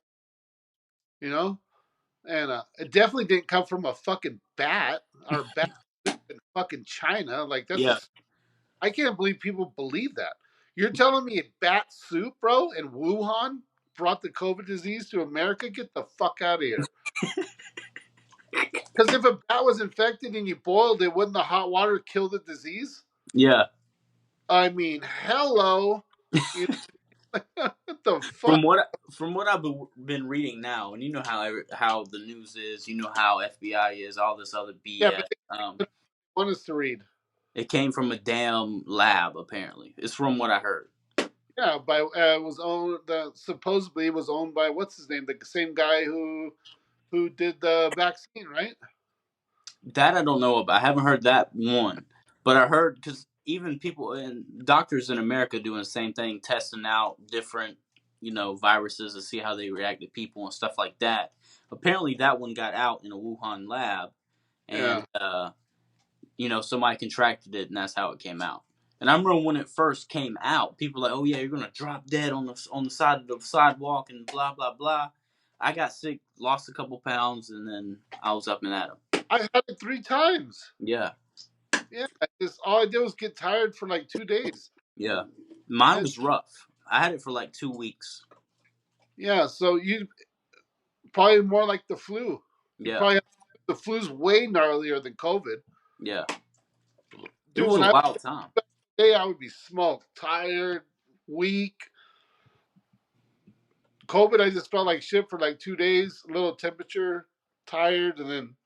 you know." And it definitely didn't come from a fucking bat or bat in fucking China. Like that's yeah. just I can't believe people believe that. You're telling me bat soup, bro, in Wuhan brought the COVID disease to America? Get the fuck out of here. Because if a bat was infected and you boiled it, wouldn't the hot water kill the disease? Yeah. I mean, hello. You know, what the fuck? From what I've been reading now, and you know how the news is, you know how FBI is, all this other Yeah, but BS. they want us to read. It came from a damn lab. Apparently, it's from what I heard. Yeah, by was owned. Supposedly was owned by what's his name, the same guy who did the vaccine, right? That I don't know about. I haven't heard that one, but I heard because even people and doctors in America doing the same thing, testing out different, viruses to see how they react to people and stuff like that. Apparently, that one got out in a Wuhan lab, and Yeah. somebody contracted it, and that's how it came out. And I remember when it first came out, people were like, "Oh yeah, you're gonna drop dead on the side of the sidewalk and blah blah blah." I got sick, lost a couple pounds, and then I was up and at 'em. I had it 3 times. Yeah. Yeah, just all I did was get tired for like 2 days. Yeah, mine It, was rough. I had it for like 2 weeks. yeah, so you probably more like the flu. You Yeah, probably the flu's way gnarlier than COVID. yeah. It Dude, was when a I wild time. day I would be smoked, tired, weak. COVID, I just felt like shit for like 2 days, a little temperature, tired, and then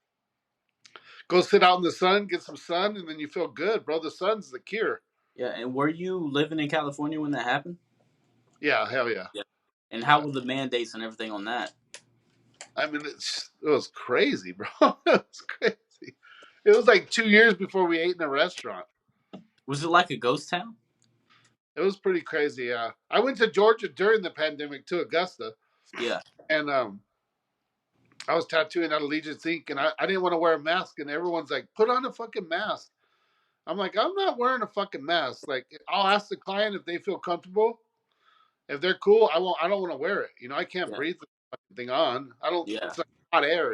go sit out in the sun, get some sun, and then you feel good, bro. The sun's the cure. Yeah, and were you living in California when that happened? Yeah, hell yeah. Yeah. And how Yeah. were the mandates and everything on that? I mean, it was crazy, bro. It was crazy. It was like 2 years before we ate in a restaurant. Was it like a ghost town? It was pretty crazy. Yeah, I went to Georgia during the pandemic to Augusta, Yeah, and I was tattooing out Allegiance Ink, and I didn't want to wear a mask, and everyone's like, "Put on a fucking mask." I'm like, I'm not wearing a fucking mask. Like, I'll ask the client if they feel comfortable. If they're cool, I won't. I don't want to wear it. I can't yeah, breathe the fucking thing on. I don't. yeah. It's like hot air.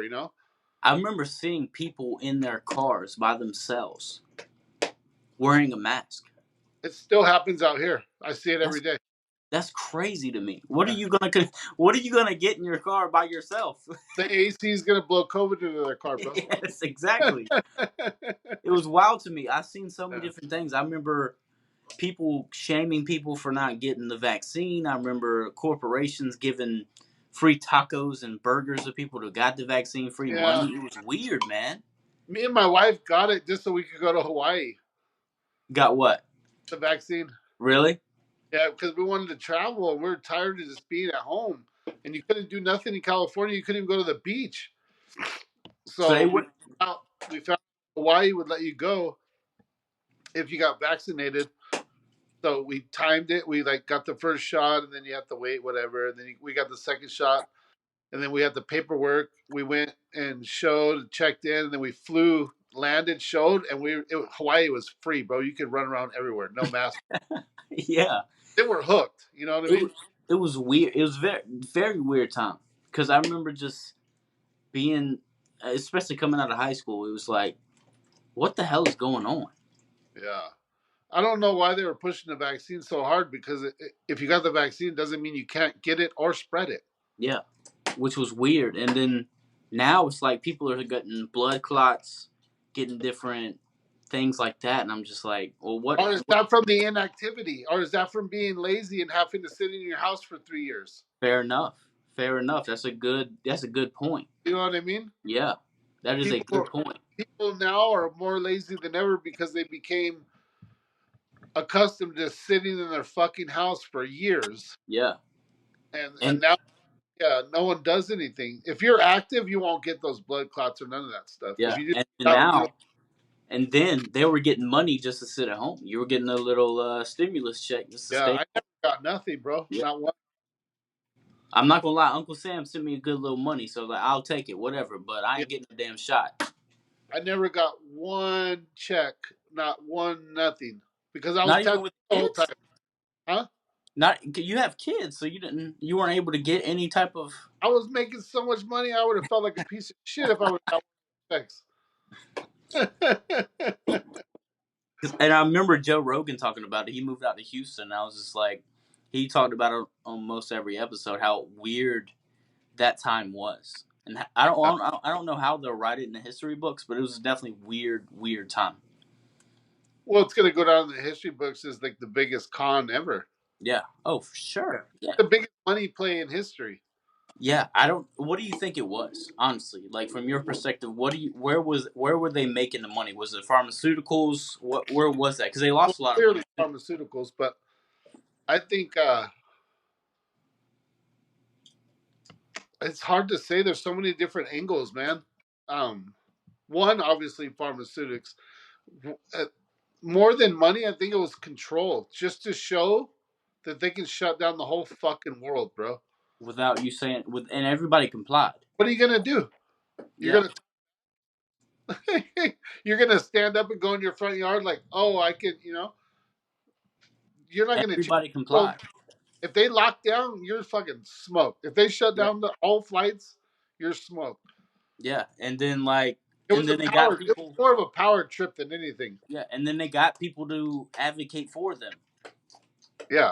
I remember seeing people in their cars by themselves wearing a mask. It still happens out here. I see it every That's day. that's crazy to me. Yeah. What are you gonna get in your car by yourself? The AC is gonna blow COVID into their car, bro. Yes, exactly. It was wild to me. I've seen so many Yeah. different things. I remember people shaming people for not getting the vaccine. I remember corporations giving free tacos and burgers to people who got the vaccine, free Yeah. money. It was weird, man. Me and my wife got it just so we could go to Hawaii. Got what? The vaccine. Really? Yeah, because we wanted to travel and we were tired of just being at home. And you couldn't do nothing in California. You couldn't even go to the beach. So they So we would. found, we found Hawaii would let you go if you got vaccinated. So we timed it. We like got the first shot, and then you have to wait, whatever. And then we got the second shot, and then we had the paperwork. We went and showed, checked in, and then we flew, landed, showed, and Hawaii was free, bro. You could run around everywhere, no mask. Yeah. They were hooked. You know what I It mean? was. It was weird. It was very very weird time because I remember just being, especially coming out of high school. It was like, what the hell is going on? Yeah. I don't know why they were pushing the vaccine so hard because if you got the vaccine, it doesn't mean you can't get it or spread it. Yeah, which was weird. And then now it's like people are getting blood clots, getting different things like that, and I'm just like, well, what? Or is that from the inactivity? Or is that from being lazy and having to sit in your house for 3 years? Fair enough. Fair enough. That's a good point. You know what I mean? Yeah, that is a good People point. people now are more lazy than ever because they became accustomed to sitting in their fucking house for years. Yeah, And and now yeah, no one does anything. If you're active, you won't get those blood clots or none of that stuff. If yeah, you just and out, you know, now and then they were getting money just to sit at home. You were getting a little stimulus check just to yeah, stay. I never got nothing, bro. Yeah, Not one. I'm not gonna lie. Uncle Sam sent me a good little money, so like I'll take it, whatever. But I Yeah, ain't getting a damn shot. I never got one check, not one nothing, because I was Not even tattooed with the whole kids. time. Huh? Not you have kids, so you weren't able to get any type of. I was making so much money, I would have felt like a piece of shit if I would have got checks. And I remember Joe Rogan talking about it. He moved out to Houston. And I was just like, he talked about it on most every episode how weird that time was. And I don't know how they'll write it in the history books, but it was definitely weird time. Well, it's going to go down in the history books as like the biggest con ever. Yeah. Oh, for Yeah. sure. Yeah. The biggest money play in history. Yeah. I don't. What do you think it was? Honestly, like from your perspective, what do you? Where were they making the money? Was it pharmaceuticals? Where was that? Because they Well, lost a lot of money clearly too. pharmaceuticals, but I think it's hard to say. There's so many different angles, man. Um, One, obviously, pharmaceutics. Uh, More than money, I think it was control, just to show that they can shut down the whole fucking world, bro. Without you saying, and everybody complied. What are you gonna do? You're Yeah. gonna you're gonna stand up and go in your front yard like, oh, I can, you're not gonna change Everybody the world. complied. If they lock down, you're fucking smoked. If they shut Yeah. down all flights, you're smoked. Yeah. And then like, It and was a then they got power. It was people. more of a power trip than anything. Yeah. And then they got people to advocate for them, Yeah,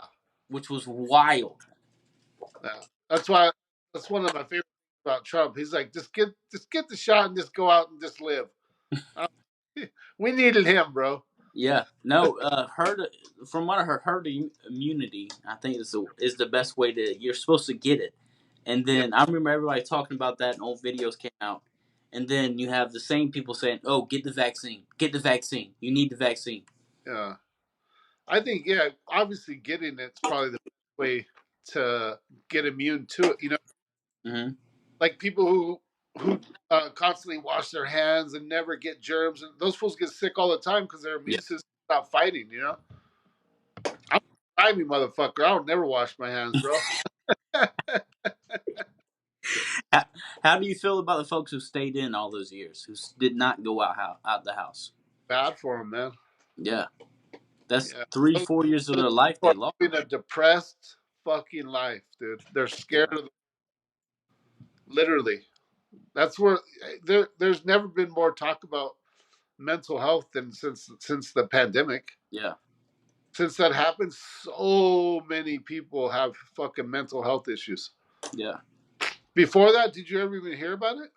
which was wild. yeah. That's why. That's one of my favorite things about Trump. He's like, just get the shot and just go out and just live. Uh, we needed him, bro. Yeah, no, from what I heard, immunity, I think is the best way to. You're supposed to get it, and Yeah, then I remember everybody talking about that, and old videos came out, and then you have the same people saying, "Oh, get the vaccine, you need the vaccine." yeah. I think, yeah, obviously getting it's probably the best way to get immune to it. Hmm. Like people who constantly wash their hands and never get germs, and those fools get sick all the time because their Yeah. immune system's not fighting. I'm a grimy motherfucker. I'll never wash my hands, bro. How, how do you feel about the folks who stayed in all those years, who did not go out the house? Bad for them, man. Yeah, that's Yeah, three, those 4 years of those their life people they are lost. living a depressed fucking life, dude. They're scared Yeah, of literally. That's where there's never been more talk about mental health than since the pandemic. yeah, Since that happened, so many people have fucking mental health issues. yeah. Before that, did you ever even hear about it?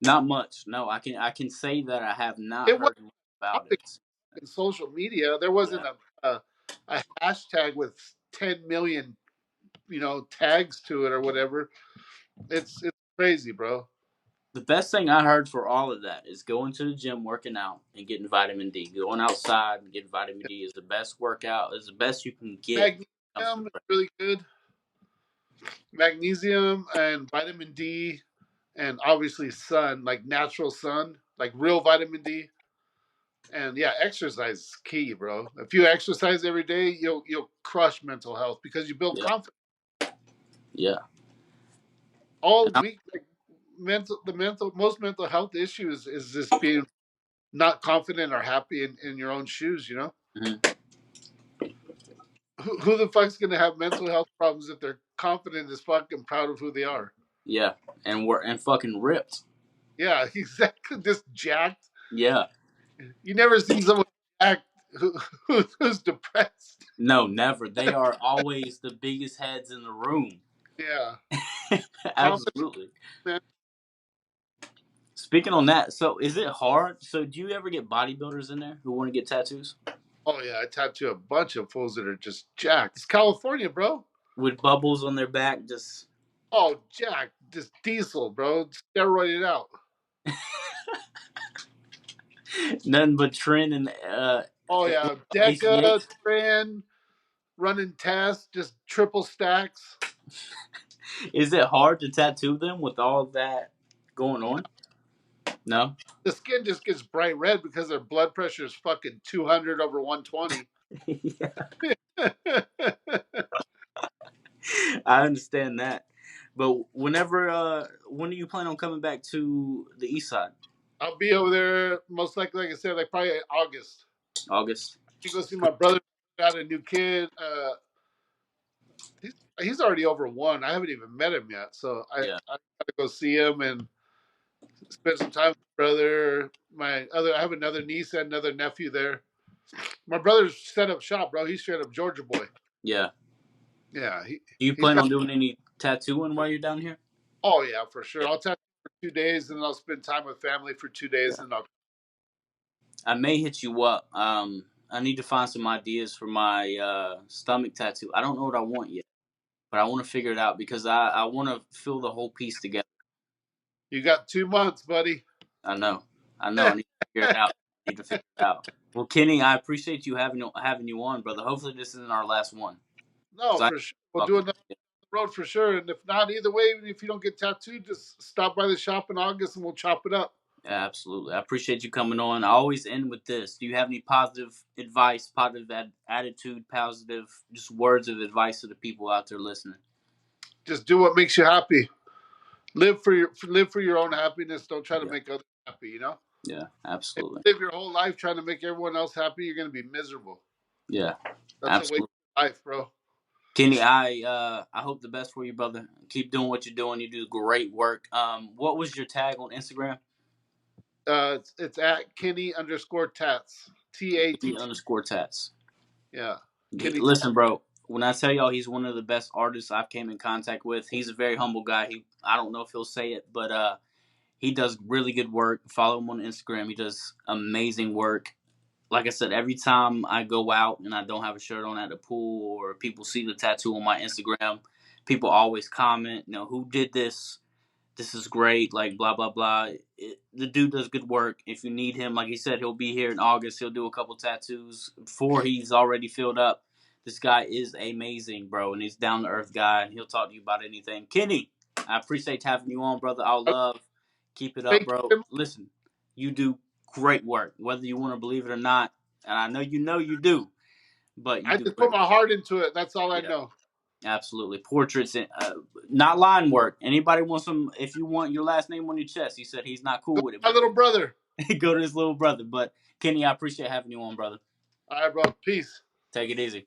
Not much. No, I can say that I have not It wasn't heard much about topic it. in social media. There Yeah. wasn't a hashtag with 10 million, tags to it or whatever. It's crazy, bro. The best thing I heard for all of that is going to the gym, working out, and getting vitamin D. Going outside and getting vitamin D is the best workout. Is the best you can get. When it comes to Magnesium is depression. really good. Magnesium and vitamin D, and obviously sun, like natural sun, like real vitamin D. And yeah, exercise is key, bro. If you exercise every day, you'll crush mental health because you build Yeah, confidence. yeah, All and week, like most mental health issues is just being not confident or happy in your own shoes. mhm, Who the fuck's gonna have mental health problems if they're confident as fuck and proud of who they are? yeah, and we're and fucking ripped. Yeah, exactly. Just jacked. Yeah, You never seen someone jacked who's depressed. no, never. They are always the biggest heads in the room. Yeah, confident, Absolutely. man. Speaking on that, so is it hard? So do you ever get bodybuilders in there who want to get tattoos Oh yeah, I tattoo a bunch of fools that are just jacked. It's California, bro. with bubbles on their back? Just Oh, jacked, just diesel, bro. Steroided out. nothing but trend and Oh yeah, ACH. Deca, Tran, running tests, just triple stacks. Is it hard to tattoo them with all that going on? No. The skin just gets bright red because their blood pressure is fucking 200 over 120. Yeah, I understand that. But when do you plan on coming back to the east side? I'll be over there most likely, like I said, like probably August. August. You go see my brother. Got a new kid. He's already over one. I haven't even met him yet, so Yeah. I gotta go see him and spend some time with my brother. I have another niece and another nephew there. My brother's set up shop, bro. He's straight up Georgia boy. Yeah. Yeah, Do you he's plan got. on doing any tattooing while you're down here? Oh yeah, for sure. Yeah. I'll tattoo for 2 days, and then I'll spend time with family for 2 days, Yeah. and I'll I may hit you up. I need to find some ideas for my stomach tattoo. I don't know what I want yet, but I want to figure it out because I want to fill the whole piece together. You got 2 months, buddy. I know. I know. I need to figure it out. I need to figure it out. Well, Kenny, I appreciate you having you on, brother. Hopefully, this isn't our last one No, because I for sure. We'll talk do about another it. road for sure. And if not, either way, if you don't get tattooed, just stop by the shop in August, and we'll chop it up. Yeah, absolutely. I appreciate you coming on. I always end with this. Do you have any positive advice, positive attitude, positive just words of advice to the people out there listening? Just do what makes you happy. Live for your own happiness. Don't try to Yeah, make others happy. yeah, If absolutely. you live your whole life trying to make everyone else happy, you're gonna be miserable. Yeah, That's a waste absolutely. of life, bro. Kenny, I hope the best for you, brother. Keep doing what you're doing. You do great work. What was your tag on Instagram? It's at Kenny underscore Tats. Kenny Tatt. underscore tats. Yeah, Kenny Tats. Listen, bro. When I tell y'all he's one of the best artists I've came in contact with, he's a very humble guy. I don't know if he'll say it, but he does really good work. Follow him on Instagram. He does amazing work. Like I said, every time I go out and I don't have a shirt on at the pool or people see the tattoo on my Instagram, people always comment, who did this? This is great, like blah blah blah. The dude does good work. If you need him, like he said, he'll be here in August. He'll do a couple tattoos before he's already filled up. This guy is amazing, bro, and he's down to earth guy, and he'll talk to you about anything. Kenny, I appreciate having you on, brother. I'll love. Keep it up, Thank bro. you. Listen, you do great work, whether you want to believe it or not, and I know you do, but you I do just put great my work. heart into it. That's all I Yeah. know. Absolutely. Portraits, and not line work. Anybody want some? If you want your last name on your chest, he said he's not cool with it, My but little brother. go to his little brother. But Kenny, I appreciate having you on, brother. All right, bro. Peace. Take it easy.